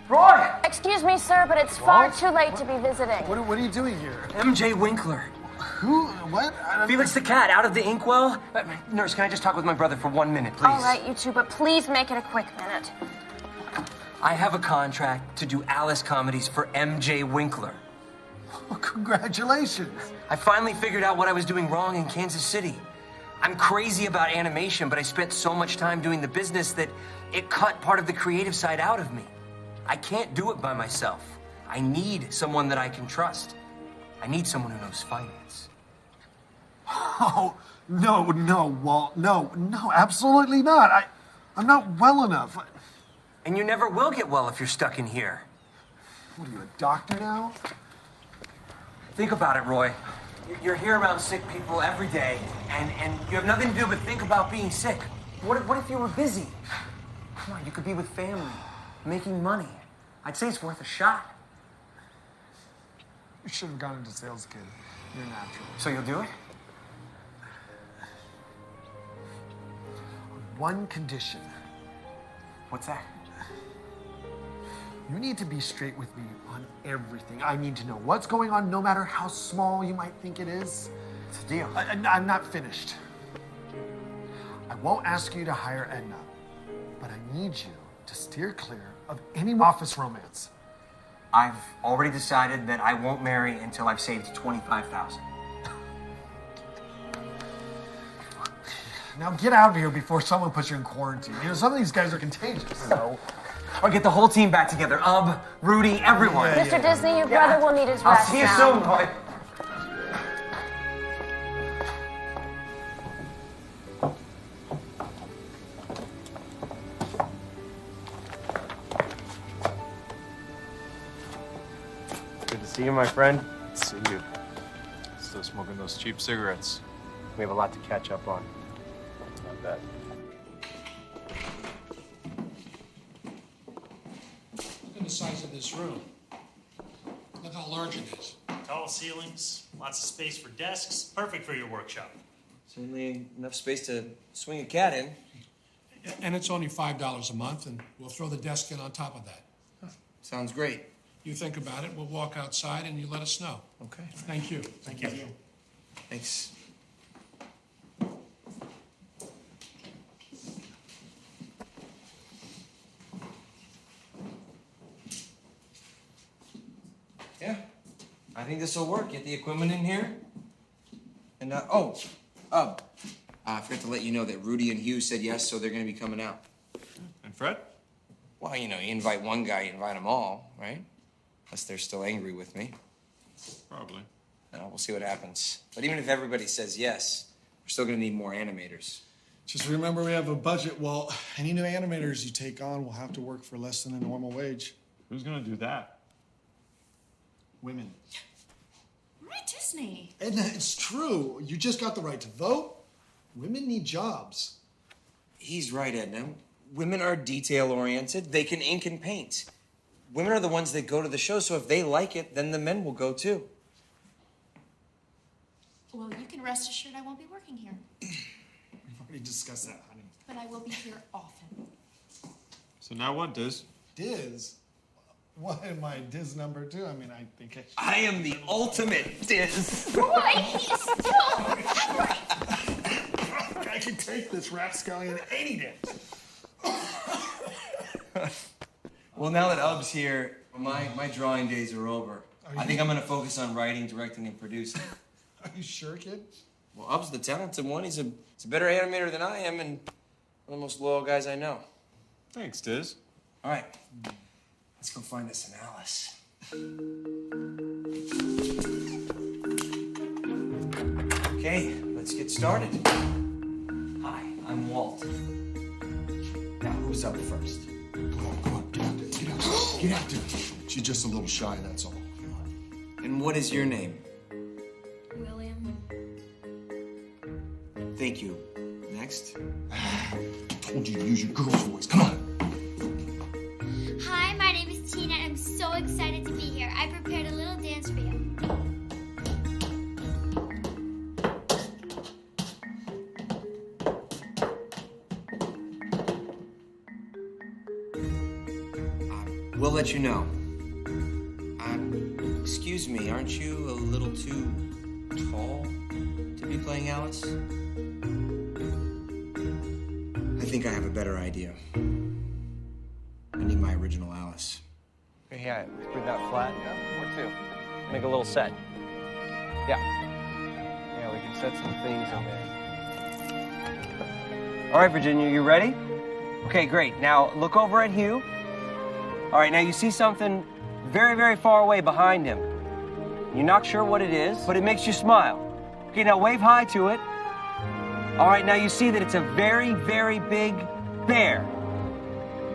Roy! Excuse me, sir, but it's far too late to be visiting. What are you doing here? MJ Winkler. Who? What? Felix the cat, out of the inkwell? Nurse, can I just talk with my brother for 1 minute, please? All right, you two, but please make it a quick minute. I have a contract to do Alice comedies for MJ Winkler. Well, congratulations. I finally figured out what I was doing wrong in Kansas City. I'm crazy about animation, but I spent so much time doing the business that it cut part of the creative side out of me. I can't do it by myself. I need someone that I can trust. I need someone who knows finance. Oh, no, Walt. No, absolutely not. I'm not well enough. And you never will get well if you're stuck in here. What are you, a doctor now? Think about it, Roy. You're here around sick people every day, and you have nothing to do but think about being sick. What if you were busy? Come on, you could be with family, making money. I'd say it's worth a shot. You should have gone into sales, kid. You're natural. So you'll do it? One condition. What's that? You need to be straight with me on everything. I need to know what's going on, no matter how small you might think it is. It's a deal. I'm not finished. I won't ask you to hire Edna, but I need you to steer clear of any office romance. I've already decided that I won't marry until I've saved $25,000. Now get out of here before someone puts you in quarantine. You know, some of these guys are contagious. No. Or get the whole team back together. Rudy, everyone. Mr. Disney, your brother will need his I'll rest see you now. soon, boy. Good to see you, my friend. See you. Still smoking those cheap cigarettes. We have a lot to catch up on. Not bad. Look at the size of this room. Look how large it is. Tall ceilings, lots of space for desks, perfect for your workshop. Certainly enough space to swing a cat in. And it's only $5 a month, and we'll throw the desk in on top of that. Sounds great. You think about it, we'll walk outside and you let us know. Okay. Thank you. Thank you. Thanks. Yeah, I think this will work. Get the equipment in here. And, I forgot to let you know that Rudy and Hugh said yes, so they're going to be coming out. And Fred? Well, you know, you invite one guy, you invite them all, right? Unless they're still angry with me. Probably. No, we'll see what happens. But even if everybody says yes, we're still going to need more animators. Just remember we have a budget, Walt. Any new animators you take on will have to work for less than a normal wage. Who's gonna do that? Women. We're at Disney. Edna, it's true. You just got the right to vote. Women need jobs. He's right, Edna. Women are detail-oriented. They can ink and paint. Women are the ones that go to the show, so if they like it, then the men will go too. Well, you can rest assured I won't be working here. We've already discussed that, honey. But I will be here often. So now what, Diz? Diz? What am I, Diz number 2? I mean, I think I am the ultimate Diz. Boy, he's still... I can take this rapscallion any day. Well, now that Ub's here, my drawing days are over. I think I'm going to focus on writing, directing, and producing. Are you sure, kid? Well, Ub's the talented one. He's a better animator than I am, and one of the most loyal guys I know. Thanks, Diz. All right. Let's go find us an Alice. Okay, let's get started. Hi, I'm Walt. Now, who's up first? Come on, get out there, get out there. Get out there. She's just a little shy, that's all. And what is your name? William. Thank you. Next. I told you to use your girl's voice. Come on. Hi, my name is Tina, and I'm so excited to be here. I prepared a little dance for you. We'll let you know. Excuse me, aren't you a little too tall to be playing Alice? I think I have a better idea. I need my original Alice. Yeah, bring that flat. Yeah, or 2. Make a little set. Yeah. Yeah, we can set some things in there. All right, Virginia, you ready? Okay, great. Now look over at Hugh. All right, now you see something very, very far away behind him. You're not sure what it is, but it makes you smile. Okay, now wave hi to it. All right, now you see that it's a very, very big bear.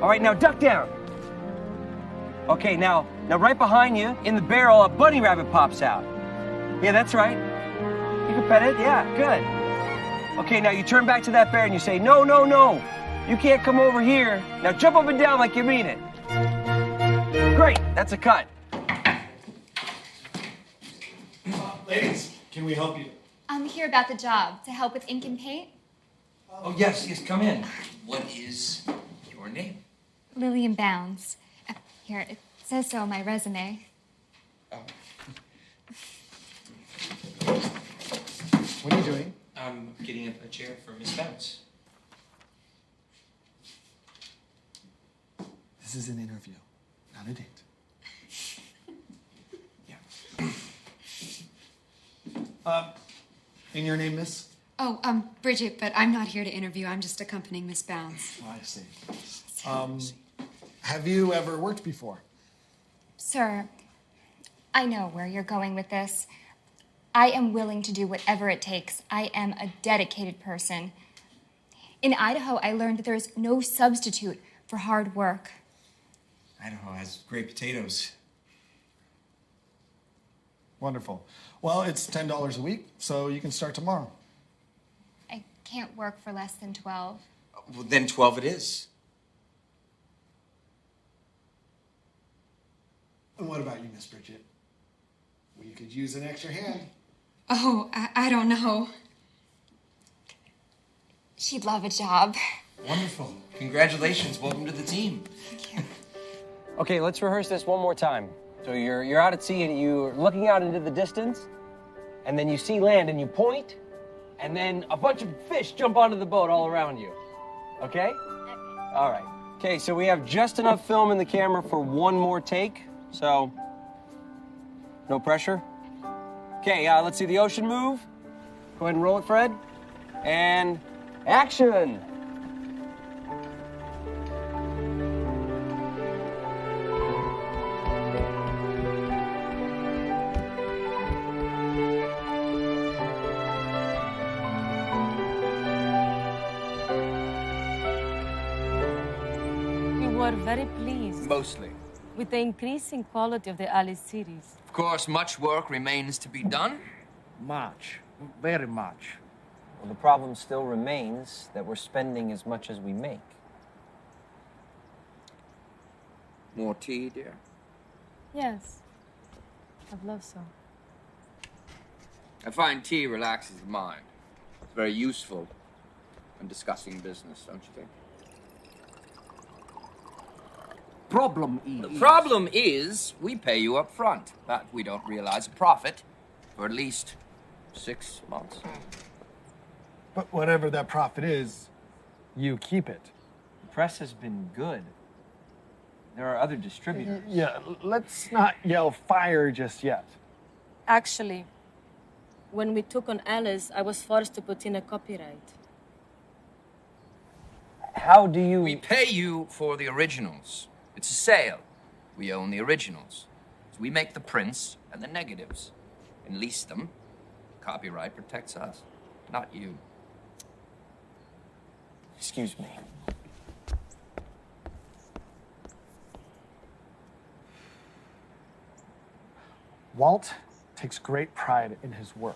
All right, now duck down. Okay, now right behind you, in the barrel, a bunny rabbit pops out. Yeah, that's right. You can pet it, yeah, good. Okay, now you turn back to that bear and you say, no, no, no. You can't come over here. Now jump up and down like you mean it. Great, that's a cut. Ladies, can we help you? I'm here about the job, to help with ink and paint. Oh, yes, come in. What is your name? Lillian Bounds. Here, it says so on my resume. Oh. What are you doing? I'm getting a chair for Miss Bounce. This is an interview, not a date. And your name, miss? Oh, Bridget, but I'm not here to interview. I'm just accompanying Miss Bounds. Oh, I see. Have you ever worked before? Sir, I know where you're going with this. I am willing to do whatever it takes. I am a dedicated person. In Idaho, I learned that there is no substitute for hard work. Idaho has great potatoes. Wonderful. Well, it's $10 a week, so you can start tomorrow. I can't work for less than 12. Well, then 12 it is. And what about you, Miss Bridget? We could use an extra hand. Oh, I don't know. She'd love a job. Wonderful. Congratulations. Welcome to the team. Okay, let's rehearse this one more time. So you're out at sea and you're looking out into the distance, and then you see land and you point, and then a bunch of fish jump onto the boat all around you. Okay? All right. Okay, so we have just enough film in the camera for one more take, so no pressure. Okay, let's see the ocean move. Go ahead and roll it, Fred. And action! We were very pleased Mostly. with the increasing quality of the Alice series. Of course, much work remains to be done. Much. Very much. Well, the problem still remains that we're spending as much as we make. More tea, dear? Yes, I'd love so. I find tea relaxes the mind. It's very useful when discussing business, don't you think? The problem is we pay you up front, but we don't realize a profit for at least 6 months. But whatever that profit is, you keep it. The press has been good. There are other distributors. Yeah, let's not yell fire just yet. Actually, when we took on Alice, I was forced to put in a copyright. How do you... We pay you for the originals. It's a sale. We own the originals. So we make the prints and the negatives and lease them. Copyright protects us, not you. Excuse me. Walt takes great pride in his work.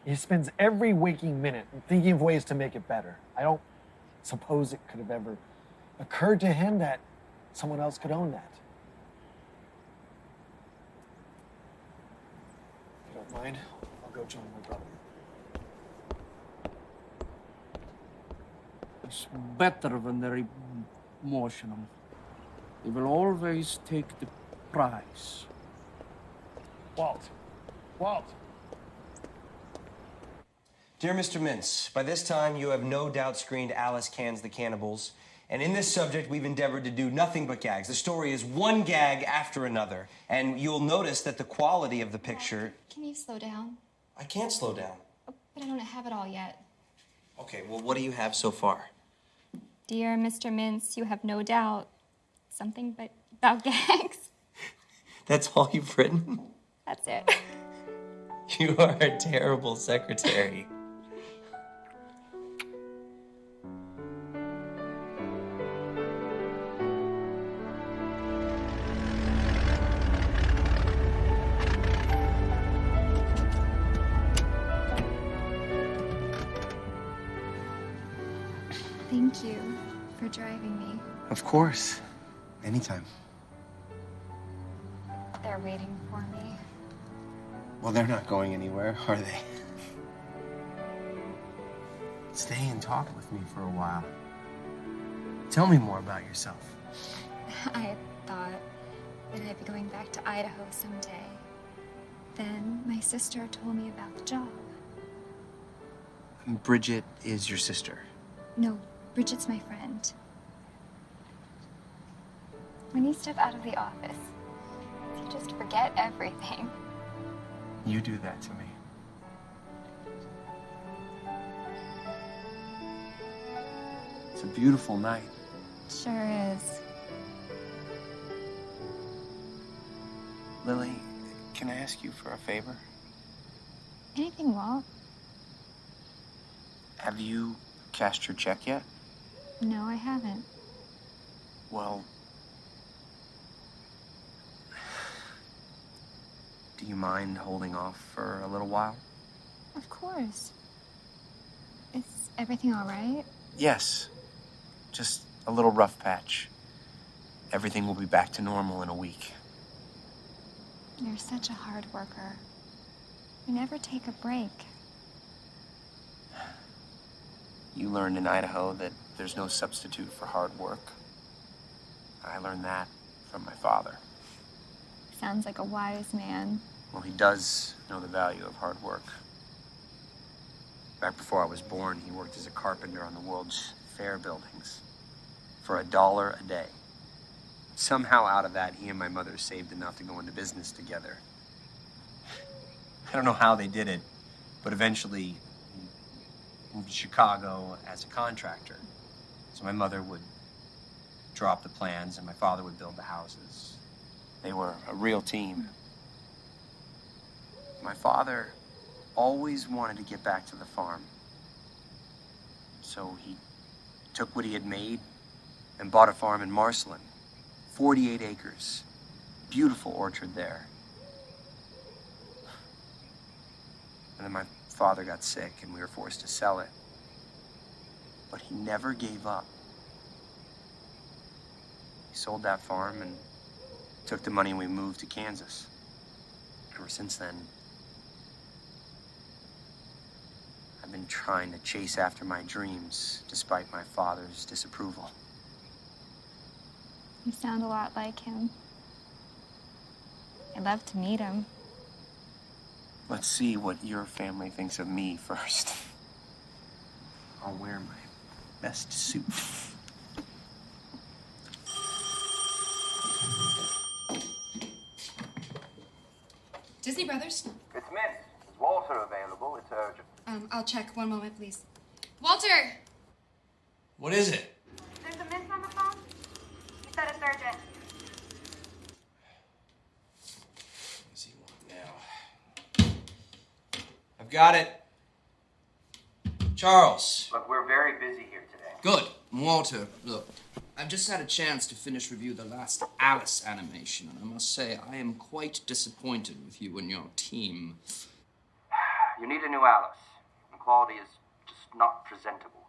He spends every waking minute thinking of ways to make it better. I don't suppose it could have ever occurred to him that someone else could own that. If you don't mind, I'll go join my brother. It's better when they're emotional. They will always take the prize. Walt. Walt. Dear Mr. Mintz, by this time you have no doubt screened Alice Cans the Cannibals. And in this subject, we've endeavored to do nothing but gags. The story is one gag after another. And you'll notice that the quality of the picture... Can you slow down? I can't slow down. But I don't have it all yet. Okay, well, what do you have so far? Dear Mr. Mintz, you have no doubt something but about gags. That's all you've written? That's it. You are a terrible secretary. Thank you for driving me. Of course. Anytime. They're waiting for me. Well, they're not going anywhere, are they? Stay and talk with me for a while. Tell me more about yourself. I thought that I'd be going back to Idaho someday. Then my sister told me about the job. Bridget is your sister. No, Bridget's my friend. When you step out of the office, you just forget everything. You do that to me. It's a beautiful night. Sure is. Lily, can I ask you for a favor? Anything, Walt? Have you cashed your check yet? No, I haven't. Well, do you mind holding off for a little while? Of course. Is everything all right? Yes. Just a little rough patch. Everything will be back to normal in a week. You're such a hard worker. You never take a break. You learned in Idaho that there's no substitute for hard work. I learned that from my father. Sounds like a wise man. Well, he does know the value of hard work. Back before I was born, he worked as a carpenter on the World's Fair buildings for $1 a day. Somehow out of that, he and my mother saved enough to go into business together. I don't know how they did it, but eventually he moved to Chicago as a contractor. So my mother would drop the plans and my father would build the houses. They were a real team. My father always wanted to get back to the farm. So he took what he had made and bought a farm in Marceline. 48 acres. Beautiful orchard there. And then my father got sick and we were forced to sell it. But he never gave up. He sold that farm and took the money and we moved to Kansas. Ever since then, I've been trying to chase after my dreams despite my father's disapproval. You sound a lot like him. I'd love to meet him. Let's see what your family thinks of me first. I'll wear my best suit. Disney Brothers? It's Miss. Is Walter available? It's urgent. I'll check. One moment, please. Walter! What is it? There's a miss on the phone? He said it's urgent. What does he want now? I've got it. Charles. Look, we're very busy here today. Good. Walter, look, I've just had a chance to finish review the last Alice animation, and I must say I am quite disappointed with you and your team. You need a new Alice. The quality is just not presentable.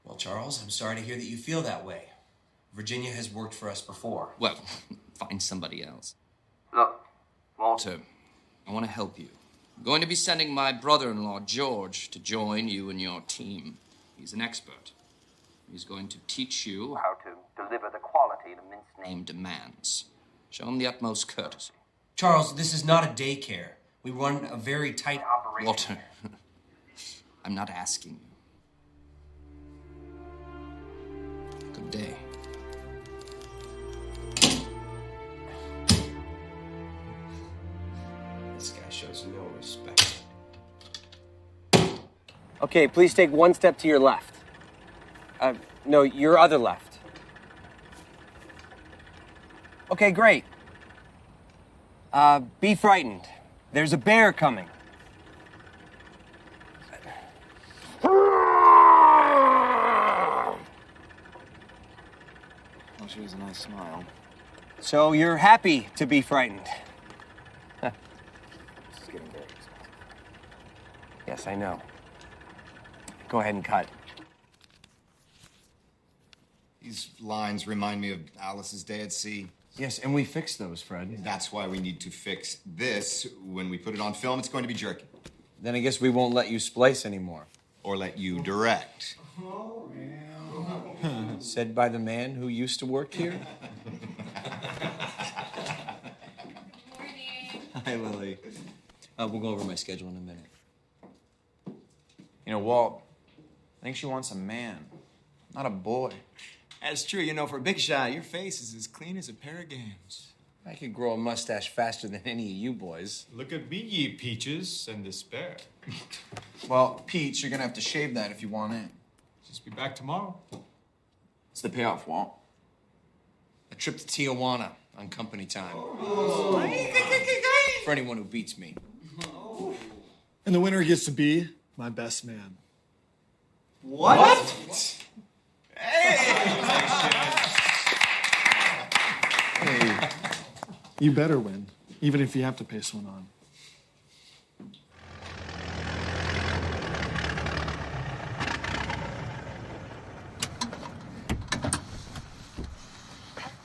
Well, Charles, I'm sorry to hear that you feel that way. Virginia has worked for us before. Well, find somebody else. Look, Walter, I want to help you. I'm going to be sending my brother-in-law, George, to join you and your team. He's an expert. He's going to teach you how to deliver the quality the mince name demands. Show him the utmost courtesy. Charles, this is not a daycare. We run a very tight operation. Walter, I'm not asking you. Good day. This guy shows no respect. Okay, please take one step to your left. No, your other left. Okay, great. Be frightened. There's a bear coming. Oh, she has a nice smile. So you're happy to be frightened. This is getting very expensive. Yes, I know. Go ahead and cut. These lines remind me of Alice's Day at Sea. Yes, and we fixed those, Fred. That's why we need to fix this. When we put it on film, it's going to be jerky. Then I guess we won't let you splice anymore. Or let you direct. Said by the man who used to work here. Hi, Lily. We'll go over my schedule in a minute. You know, Walt, I think she wants a man, not a boy. That's true. You know, for a big shot, your face is as clean as a pair of gams. I could grow a mustache faster than any of you boys. Look at me, ye peaches, and despair. Well, Peach, you're gonna have to shave that if you want in. Just be back tomorrow. What's the payoff, Walt? A trip to Tijuana. on company time. For anyone who beats me. And the winner gets to be my best man. What? Hey, you better win, even if you have to pay someone on.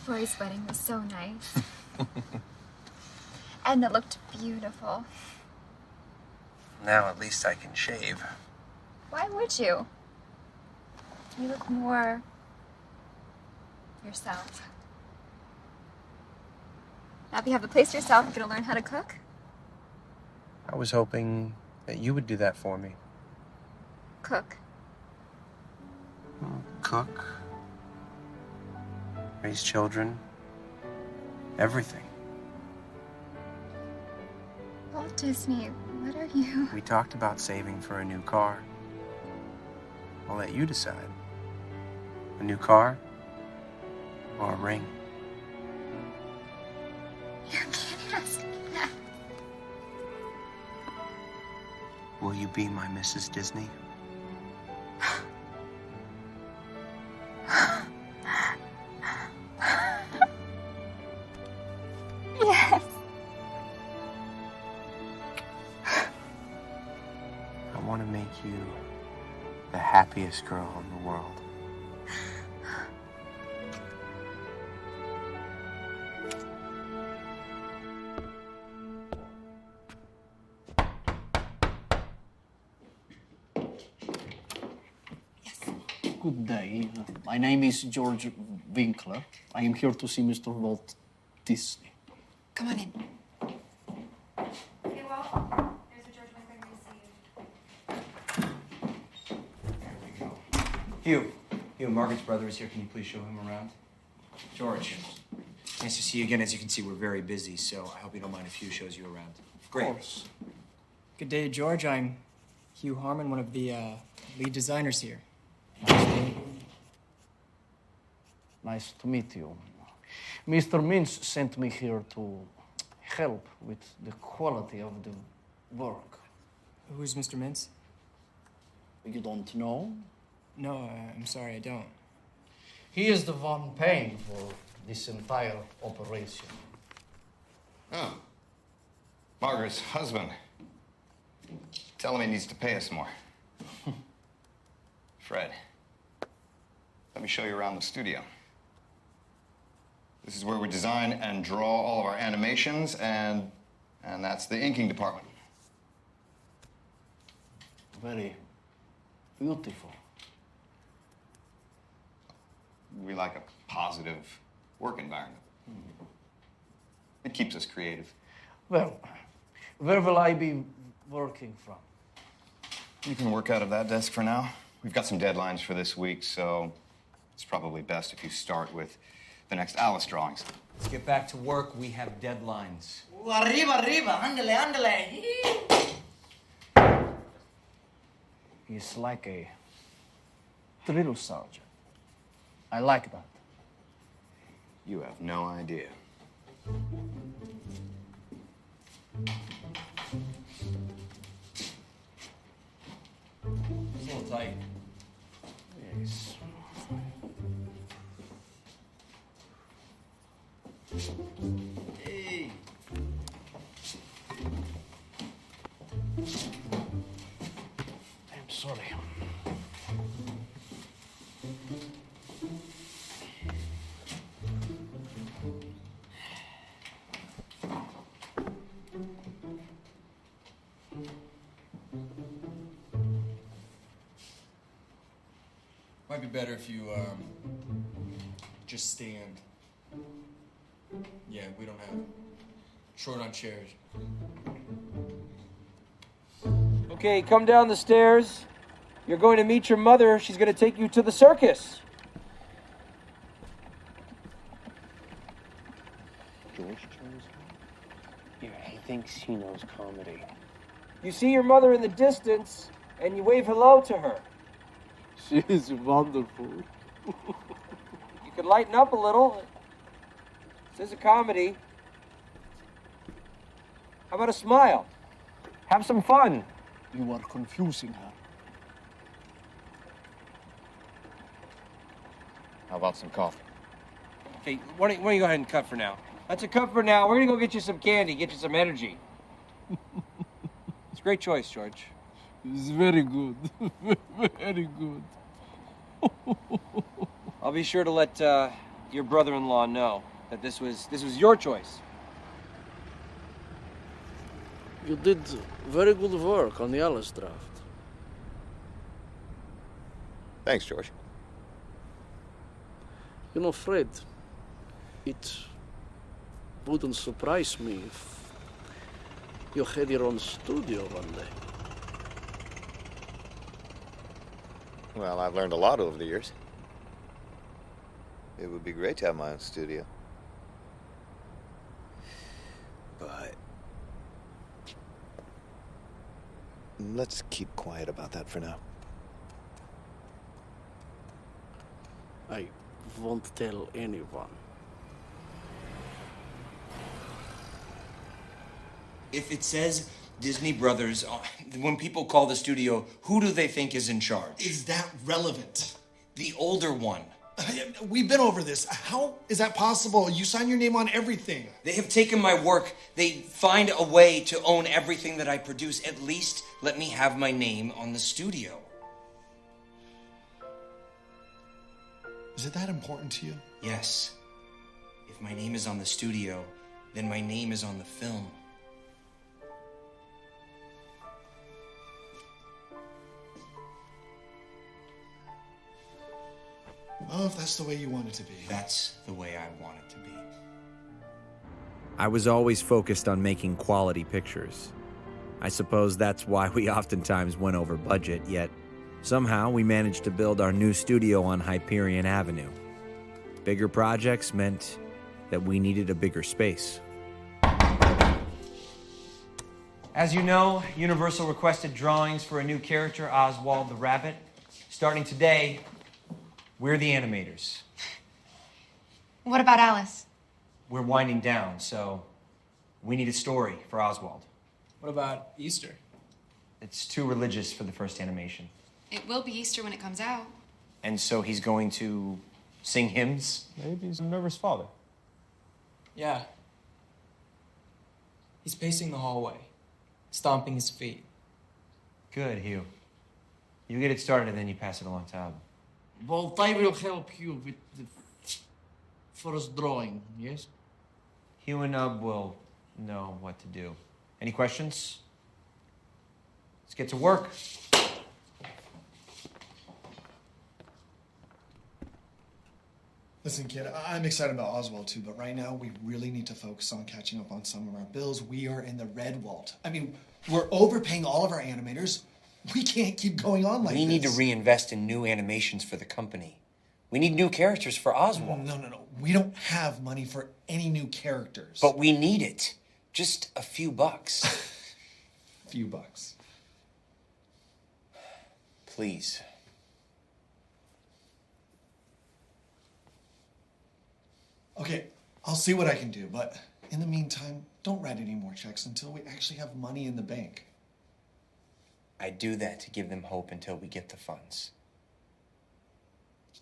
Roy's wedding was so nice. And it looked beautiful. Now at least I can shave. Why would you? You look more yourself. Now that you have the place to yourself, you're gonna learn how to cook? I was hoping that you would do that for me. Cook. Cook. Raise children. Everything. Walt Disney, what are you? We talked about saving for a new car. I'll let you decide. A new car or a ring. You can't ask me that. Will you be my Mrs. Disney? Yes. I want to make you the happiest girl in the world. Good day. My name is George Winkler. I am here to see Mr. Walt Disney. Come on in. Hey, Walt. There's a George Winkler to see you. Hugh, Margaret's brother is here. Can you please show him around? George, nice to see you again. As you can see, we're very busy, so I hope you don't mind if Hugh shows you around. Great. Of course. Good day, George. I'm Hugh Harmon, one of the lead designers here. Nice to meet you. Mr. Mintz sent me here to help with the quality of the work. Who's Mr. Mintz? You don't know? No, I'm sorry, I don't. He is the one paying for this entire operation. Oh. Margaret's husband. Tell him he needs to pay us more. Fred, let me show you around the studio. This is where we design and draw all of our animations, and that's the inking department. Very beautiful. We like a positive work environment. It keeps us creative. Well, where will I be working from? You can work out of that desk for now. We've got some deadlines for this week, so it's probably best if you start with the next Alice drawings. Let's get back to work. We have deadlines. Arriba, arriba, ándale, ándale. He's like a drill sergeant. I like that. You have no idea. It's a little tight. Yes. Hey. I'm sorry. Might be better if you just stand. Yeah, we don't have short on chairs. Okay, come down the stairs. You're going to meet your mother. She's going to take you to the circus. George chose her? Yeah, he thinks he knows comedy. You see your mother in the distance, and you wave hello to her. She is wonderful. You could lighten up a little. This is a comedy. How about a smile? Have some fun. You are confusing her. How about some coffee? Okay, why don't you go ahead and cut for now? That's a cut for now. We're gonna go get you some candy, get you some energy. It's a great choice, George. It's very good. Very good. I'll be sure to let your brother-in-law know that this was your choice. You did very good work on the Alice draft. Thanks, George. You know, Fred, it wouldn't surprise me if you had your own studio one day. Well, I've learned a lot over the years. It would be great to have my own studio. But let's keep quiet about that for now. I won't tell anyone. If it says Disney Brothers, when people call the studio, who do they think is in charge? Is that relevant? The older one. We've been over this. How is that possible? You sign your name on everything. They have taken my work. They find a way to own everything that I produce. At least let me have my name on the studio. Is it that important to you? Yes. If my name is on the studio, then my name is on the film. Well, if that's the way you want it to be. That's the way I want it to be. I was always focused on making quality pictures. I suppose that's why we oftentimes went over budget, yet somehow we managed to build our new studio on Hyperion Avenue. Bigger projects meant that we needed a bigger space. As you know, Universal requested drawings for a new character, Oswald the Rabbit. Starting today, we're the animators. What about Alice? We're winding down, so we need a story for Oswald. What about Easter? It's too religious for the first animation. It will be Easter when it comes out. And so he's going to sing hymns? Maybe he's a nervous father. Yeah. He's pacing the hallway, stomping his feet. Good, Hugh. You get it started and then you pass it along to Ab. Walt, I will help you with the first drawing, yes? Hugh and Ub will know what to do. Any questions? Let's get to work. Listen, kid, I'm excited about Oswald too, but right now we really need to focus on catching up on some of our bills. We are in the red, Walt. I mean, we're overpaying all of our animators. We can't keep going on like this. We need to reinvest in new animations for the company. We need new characters for Oswald. No. We don't have money for any new characters. But we need it. Just a few bucks. Few bucks. Please. Okay, I'll see what I can do, but in the meantime, don't write any more checks until we actually have money in the bank. I do that to give them hope until we get the funds.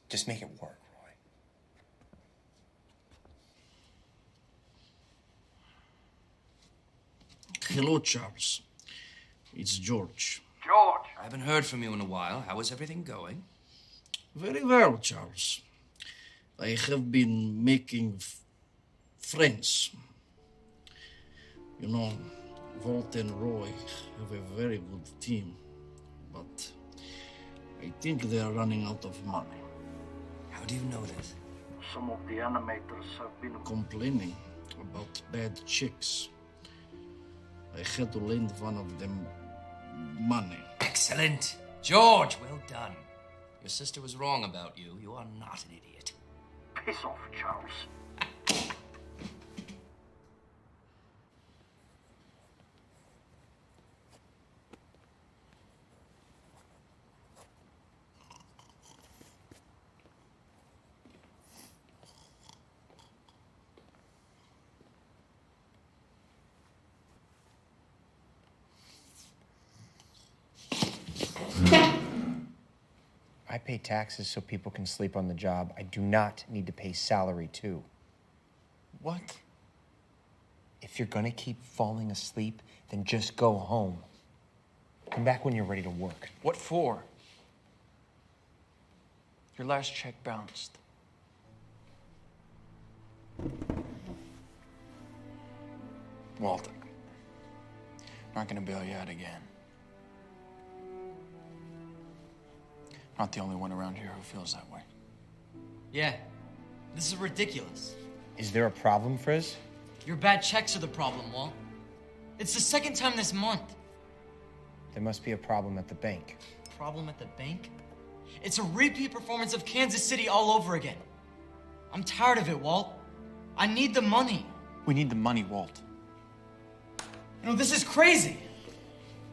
Just make it work, Roy. Hello, Charles. It's George. George! I haven't heard from you in a while. How is everything going? Very well, Charles. I have been making friends. You know, Walt and Roy have a very good team, but I think they are running out of money. How do you know this? Some of the animators have been complaining about bad chicks. I had to lend one of them money. Excellent. George, well done. Your sister was wrong about you. You are not an idiot. Piss off, Charles. pay taxes so people can sleep on the job. I do not need to pay salary, too. What? If you're gonna keep falling asleep, then just go home. Come back when you're ready to work. What for? Your last check bounced. Walt, I'm not gonna bail you out again. I'm not the only one around here who feels that way. Yeah, this is ridiculous. Is there a problem, Frizz? Your bad checks are the problem, Walt. It's the second time this month. There must be a problem at the bank. Problem at the bank? It's a repeat performance of Kansas City all over again. I'm tired of it, Walt. I need the money. We need the money, Walt. You know, this is crazy.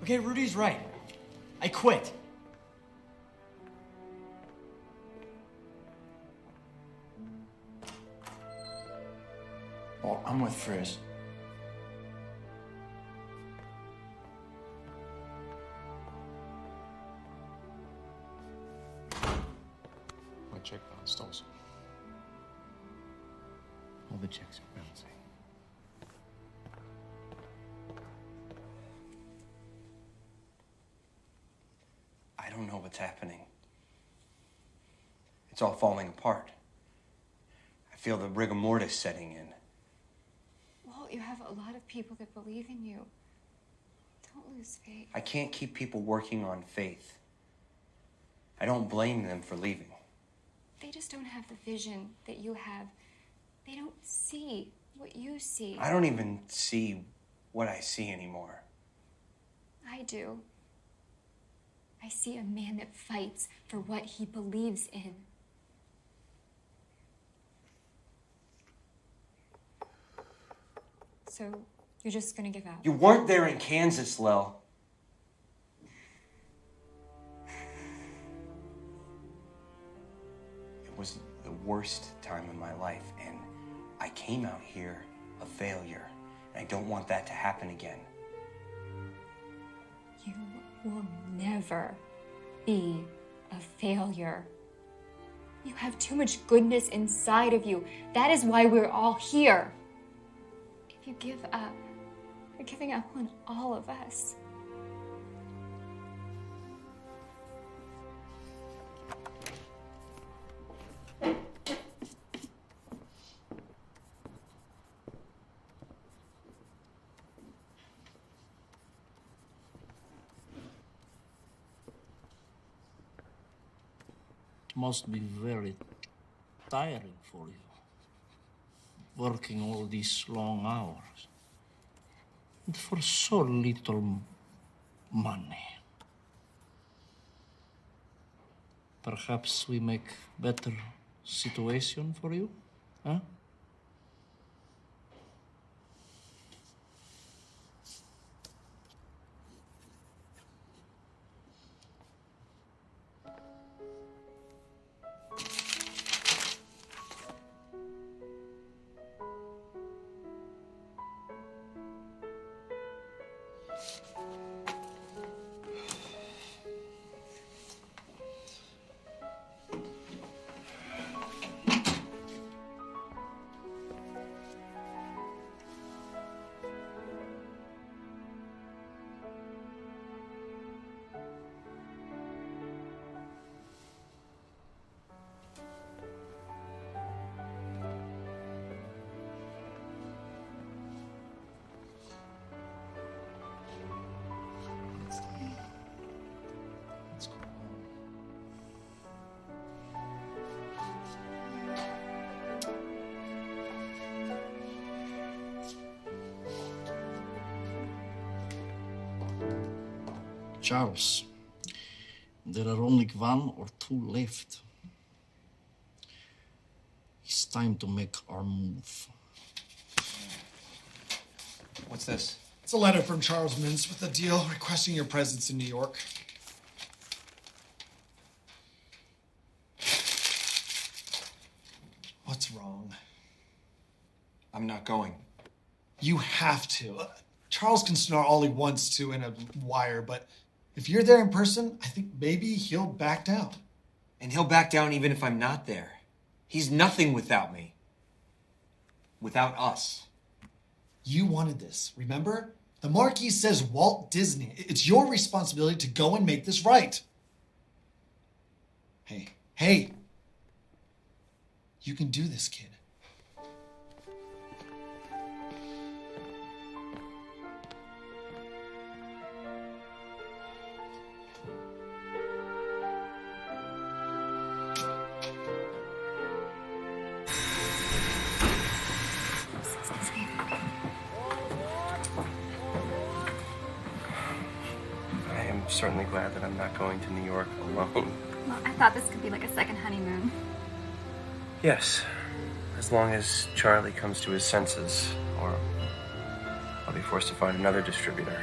Okay, Rudy's right. I quit. Well, I'm with Frizz. My check bounced also. All the checks are bouncing. I don't know what's happening. It's all falling apart. I feel the rigor mortis setting in. Well, you have a lot of people that believe in you. Don't lose faith. I can't keep people working on faith. I don't blame them for leaving. They just don't have the vision that you have. They don't see what you see. I don't even see what I see anymore. I do. I see a man that fights for what he believes in. So, you're just gonna give up? You weren't there in Kansas, Lel. It was the worst time of my life, and I came out here a failure. And I don't want that to happen again. You will never be a failure. You have too much goodness inside of you. That is why we're all here. If you give up, you're giving up on all of us. Must be very tiring for you. Working all these long hours. And for so little money. Perhaps we make better situation for you? Huh? Charles, there are only one or two left. It's time to make our move. What's this? It's a letter from Charles Mintz with a deal requesting your presence in New York. What's wrong? I'm not going. You have to. Charles can snore all he wants to in a wire, but if you're there in person, I think maybe he'll back down. And he'll back down even if I'm not there. He's nothing without me. Without us. You wanted this, remember? The marquee says Walt Disney. It's your responsibility to go and make this right. Hey. You can do this, kid. I am certainly glad that I'm not going to New York alone. Well, I thought this could be like a second honeymoon. Yes, as long as Charlie comes to his senses, or I'll be forced to find another distributor.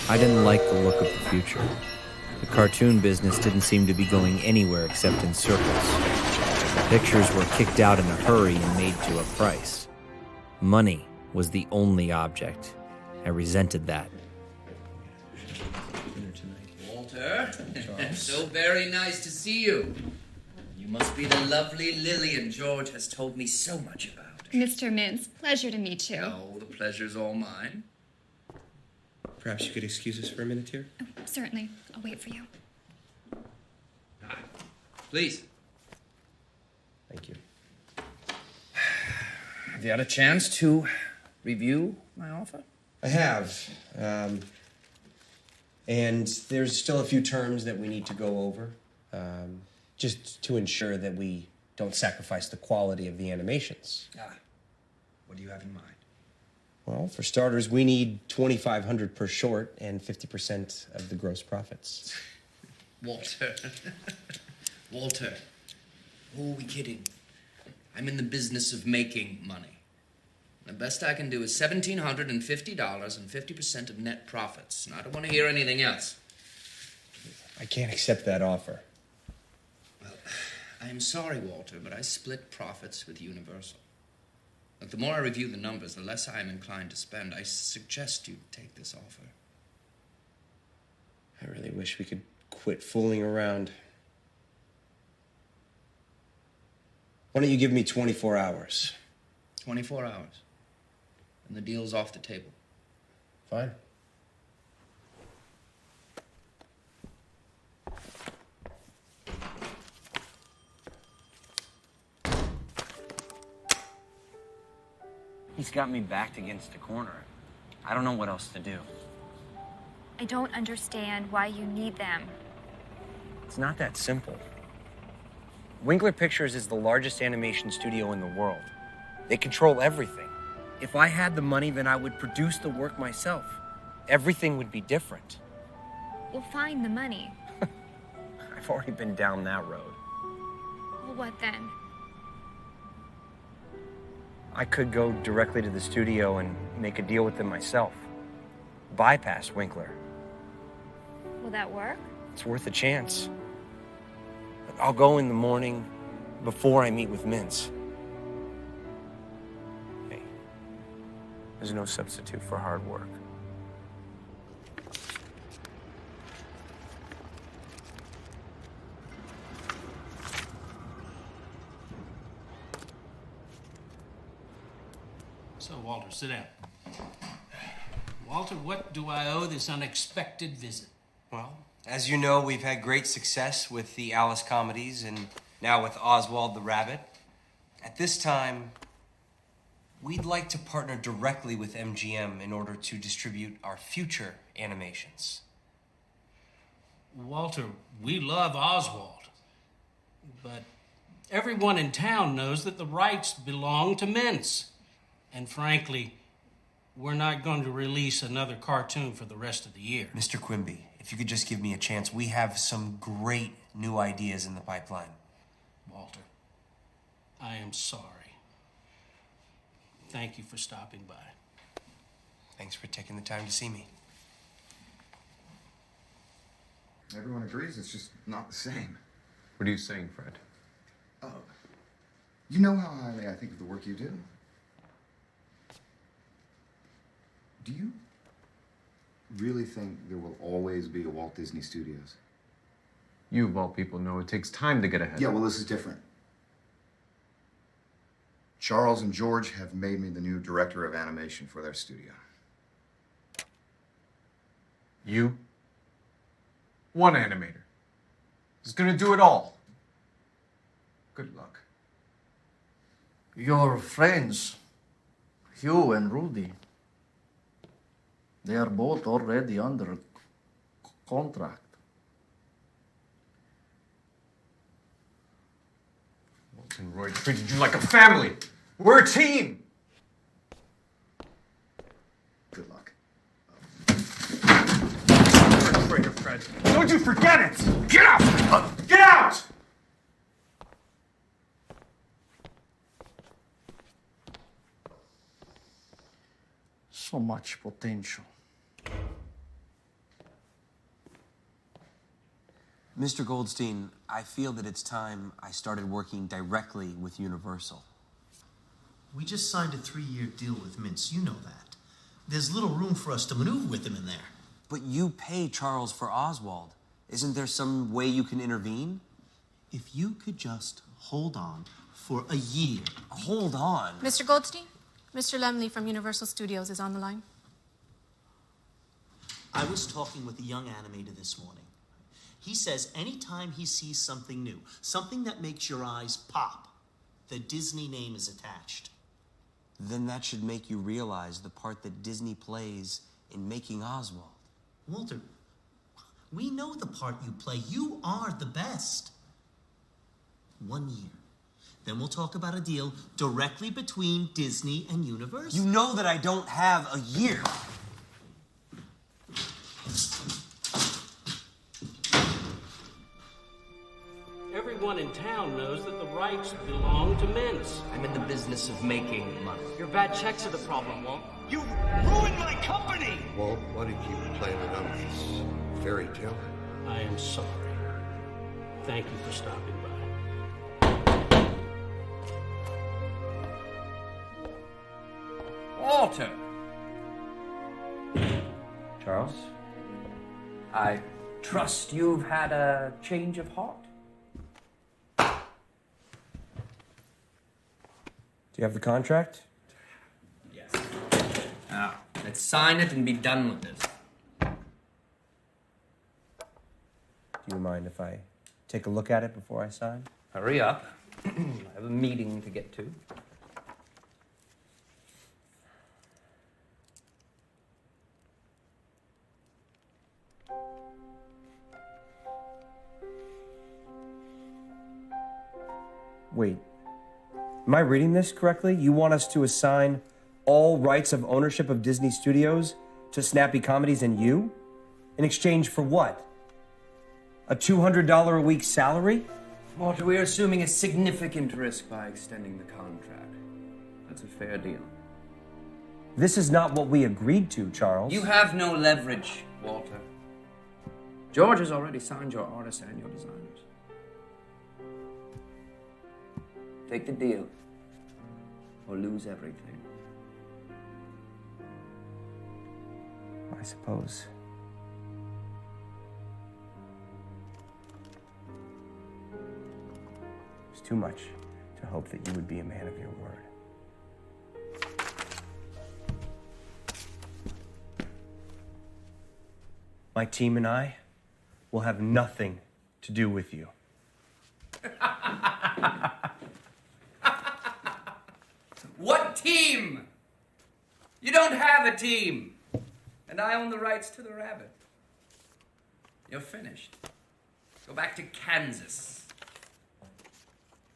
I didn't like the look of the future. The cartoon business didn't seem to be going anywhere except in circles. Pictures were kicked out in a hurry and made to a price. Money was the only object. I resented that. Walter, so very nice to see you. You must be the lovely Lillian George has told me so much about. Mr. Mintz, pleasure to meet you. Oh, the pleasure's all mine. Perhaps you could excuse us for a minute here? Oh, certainly. I'll wait for you. Please. Thank you. Have you had a chance to review my offer? I have. And there's still a few terms that we need to go over, just to ensure that we don't sacrifice the quality of the animations. What do you have in mind? Well, for starters, we need $2,500 per short and 50% of the gross profits. Walter. Walter. Who are we kidding? I'm in the business of making money. The best I can do is $1,750 and 50% of net profits. And I don't want to hear anything else. I can't accept that offer. Well, I'm sorry, Walter, but I split profits with Universal. Look, the more I review the numbers, the less I am inclined to spend. I suggest you take this offer. I really wish we could quit fooling around. Why don't you give me 24 hours? 24 hours. And the deal's off the table. Fine. He's got me backed against a corner. I don't know what else to do. I don't understand why you need them. It's not that simple. Winkler Pictures is the largest animation studio in the world. They control everything. If I had the money, then I would produce the work myself. Everything would be different. We'll find the money. I've already been down that road. Well, what then? I could go directly to the studio and make a deal with them myself. Bypass Winkler. Will that work? It's worth a chance. I'll go in the morning before I meet with Mintz. Hey, there's no substitute for hard work. So, Walter, sit down. Walter, what do I owe this unexpected visit? Well, as you know, we've had great success with the Alice comedies and now with Oswald the Rabbit. At this time, we'd like to partner directly with MGM in order to distribute our future animations. Walter, we love Oswald, but everyone in town knows that the rights belong to Mintz. And frankly, we're not going to release another cartoon for the rest of the year. Mr. Quimby, if you could just give me a chance, we have some great new ideas in the pipeline. Walter, I am sorry. Thank you for stopping by. Thanks for taking the time to see me. Everyone agrees it's just not the same. What are you saying, Fred? Oh, you know how highly I think of the work you do. Do you really think there will always be a Walt Disney Studios? You, of all people, know it takes time to get ahead. Yeah, well, this is different. Charles and George have made me the new director of animation for their studio. You? One animator. He's gonna do it all. Good luck. Your friends, Hugh and Rudy, they are both already under contract. Walt and Roy treated you like a family. We're a team. Good luck. You're afraid of Fred. Don't you forget it! Get out! Get out! So much potential. Mr. Goldstein, I feel that it's time I started working directly with Universal. We just signed a 3-year deal with Mintz. You know that. There's little room for us to maneuver with him in there. But you pay Charles for Oswald. Isn't there some way you can intervene? If you could just hold on for a year. Hold on? Mr. Goldstein, Mr. Lemley from Universal Studios is on the line. I was talking with a young animator this morning. He says anytime he sees something new, something that makes your eyes pop, the Disney name is attached. Then that should make you realize the part that Disney plays in making Oswald. Walter, we know the part you play. You are the best. 1 year. Then we'll talk about a deal directly between Disney and Universal. You know that I don't have a year. Everyone in town knows that the rights belong to Mintz. I'm in the business of making money. Your bad checks are the problem, Walt. You ruined my company! Walt, why do you keep playing it out this fairy tale? I am sorry. Thank you for stopping by. Walter! Charles? I trust you've had a change of heart. Do you have the contract? Yes. Now, let's sign it and be done with this. Do you mind if I take a look at it before I sign? Hurry up. I have a meeting to get to. Wait. Am I reading this correctly? You want us to assign all rights of ownership of Disney Studios to Snappy Comedies and you? In exchange for what? A $200 a week salary? Walter, we're assuming a significant risk by extending the contract. That's a fair deal. This is not what we agreed to, Charles. You have no leverage, Walter. George has already signed your artists and your designers. Take the deal, or lose everything. I suppose. It's too much to hope that you would be a man of your word. My team and I will have nothing to do with you. What team? You don't have a team. And I own the rights to the rabbit. You're finished. Go back to Kansas.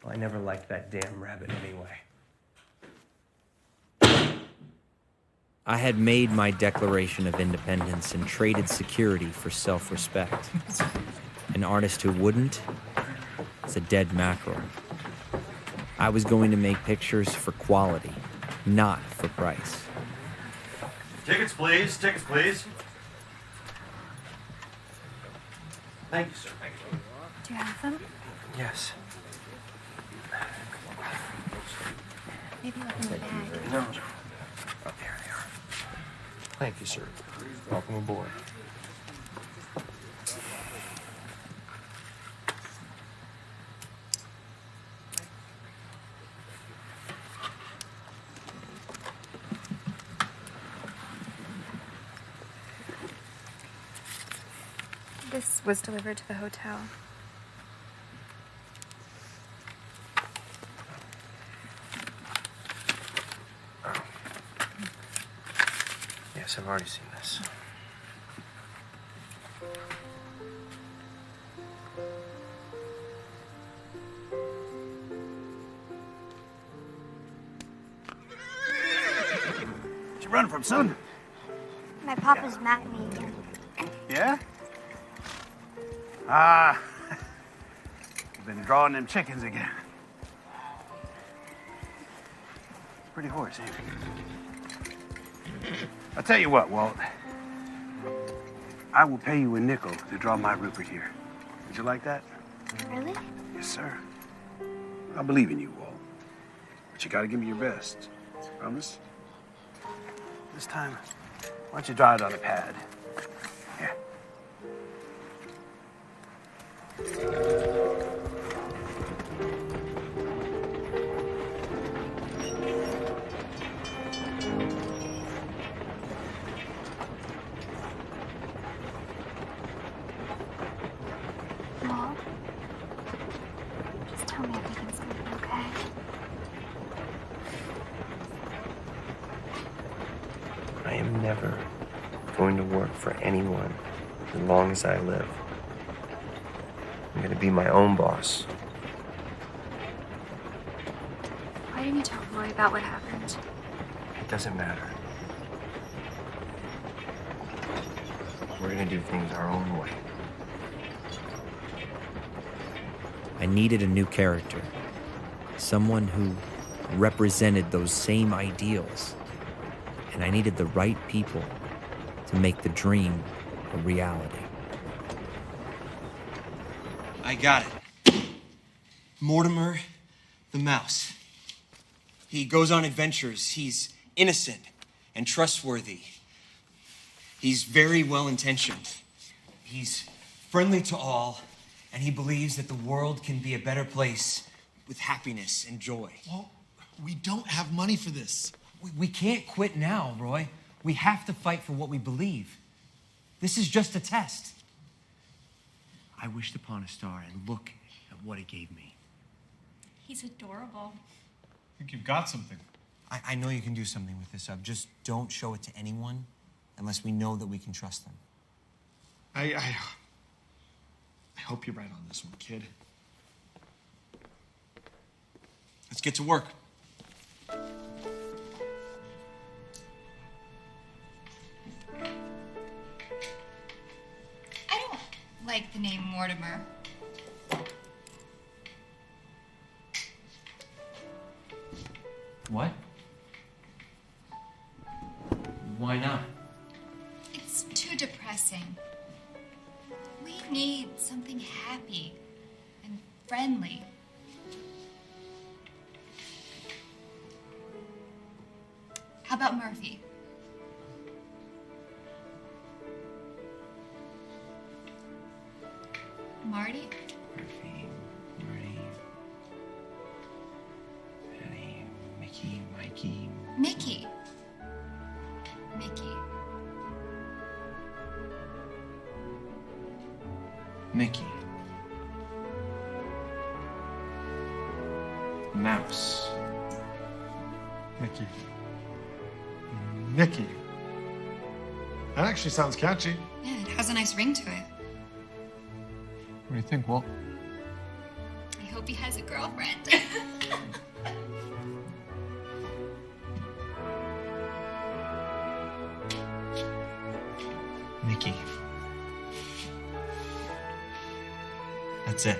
Well, I never liked that damn rabbit anyway. I had made my declaration of independence and traded security for self-respect. An artist who wouldn't is a dead mackerel. I was going to make pictures for quality, not for price. Tickets, please. Tickets, please. Thank you, sir. Thank you. Do you have them? Yes. Maybe look in the bag. No. Oh, there they are. Thank you, sir. Welcome aboard. This was delivered to the hotel. Oh. Yes, I've already seen this. What you running from, son? My papa's mad at me again. Yeah? Ah, you've been drawing them chickens again. Pretty horse, ain't he? I'll tell you what, Walt. I will pay you a nickel to draw my Rupert here. Would you like that? Really? Yes, sir. I believe in you, Walt. But you gotta give me your best. Promise? This time, why don't you draw it on a pad? Here. Mom, just tell me everything's gonna be okay. I am never going to work for anyone as long as I live. I'm going to be my own boss. Why didn't you tell Roy about what happened? It doesn't matter. We're going to do things our own way. I needed a new character, someone who represented those same ideals, and I needed the right people to make the dream a reality. I got it. Mortimer the Mouse. He goes on adventures. He's innocent and trustworthy. He's very well-intentioned. He's friendly to all, and he believes that the world can be a better place with happiness and joy. Well, we don't have money for this. We can't quit now, Roy. We have to fight for what we believe. This is just a test. I wished upon a star, and look at what it gave me. He's adorable. I think you've got something. I know you can do something with this up. Just don't show it to anyone unless we know that we can trust them. I hope you're right on this one, kid. Let's get to work. I don't like the name Mortimer. What? Why not? It's too depressing. We need something happy and friendly. How about Murphy? Marty? Murphy, Marty, Penny, Mickey, Mikey. Mickey. Mickey. Mickey. Mouse. Mickey. Mickey. That actually sounds catchy. Yeah, it has a nice ring to it. What do you think, Walt? I hope he has a girlfriend. Mickey. That's it.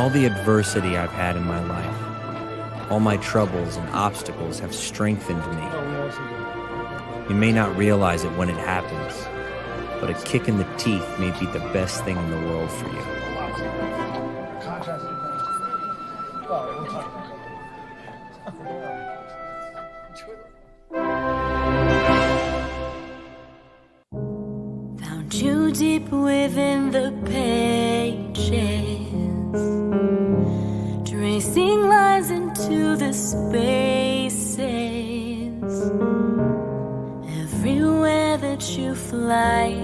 All the adversity I've had in my life, all my troubles and obstacles have strengthened me. You may not realize it when it happens, but a kick in the teeth may be the best thing in the world for you. Found you deep within the pages, tracing lines into the spaces. Everywhere that you fly,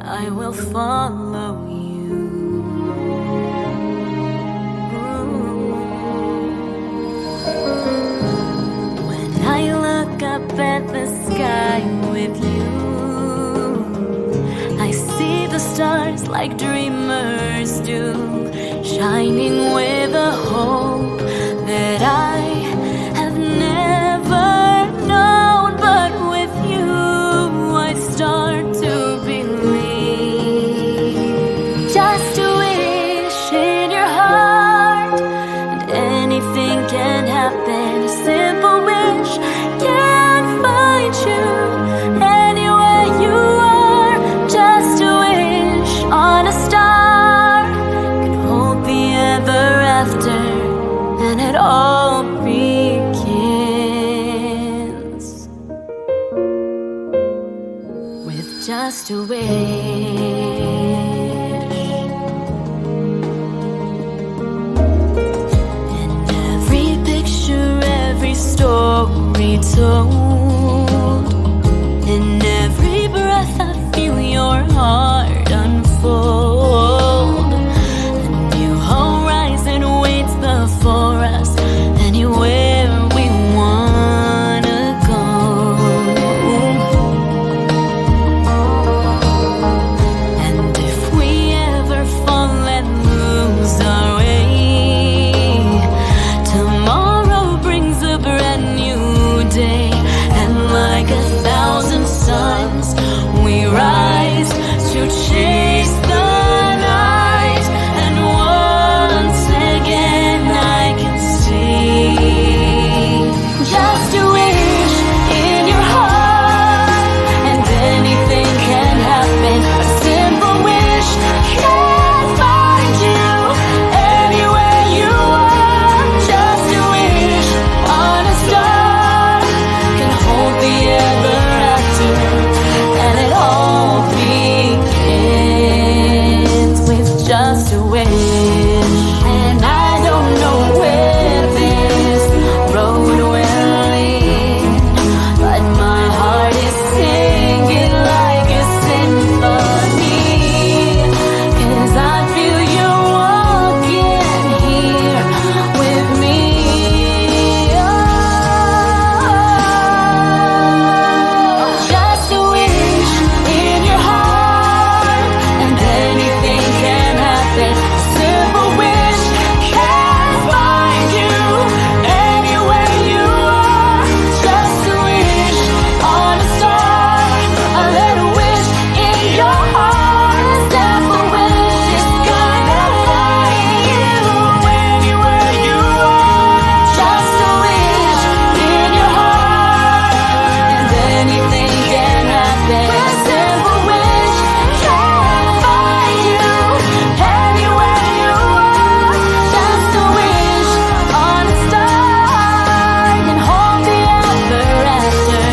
I will follow you. When I look up at the sky with you, I see the stars like dreamers do, shining with a hope that I have never known. But with you, I start to believe. Just a wish in your heart, and anything can happen. A simple wish can find you anywhere you are. Just a wish on a star can hold the ever after, and it all begins with just a wish. In every picture, every story told, in every breath I feel your heart unfold. A new horizon waits before us, anywhere we wanna go. And if we ever fall and lose our way, tomorrow brings a brand new day. And like 1,000 suns, we rise to chase the night. And once again I can see just a wish in your heart, and anything can happen. A simple wish can find you anywhere you are. Just a wish on a star can hold the ever after, and it all begins with just a wish. And I don't know where this road will lead, but my heart is singing like a symphony, 'cause I feel you walking here with me. Oh, just a wish in your heart, and anything can happen. A simple wish can find you anywhere you are. Just a wish on a star, a little wish in your heart. A simple wish is gonna find you anywhere you are. Just a wish in your heart, and anything can happen. A simple wish can find you anywhere you are. Just a wish on a star can hold the ever after,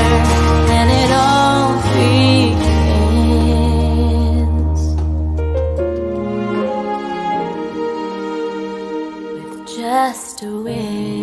and it all begins with just a wish.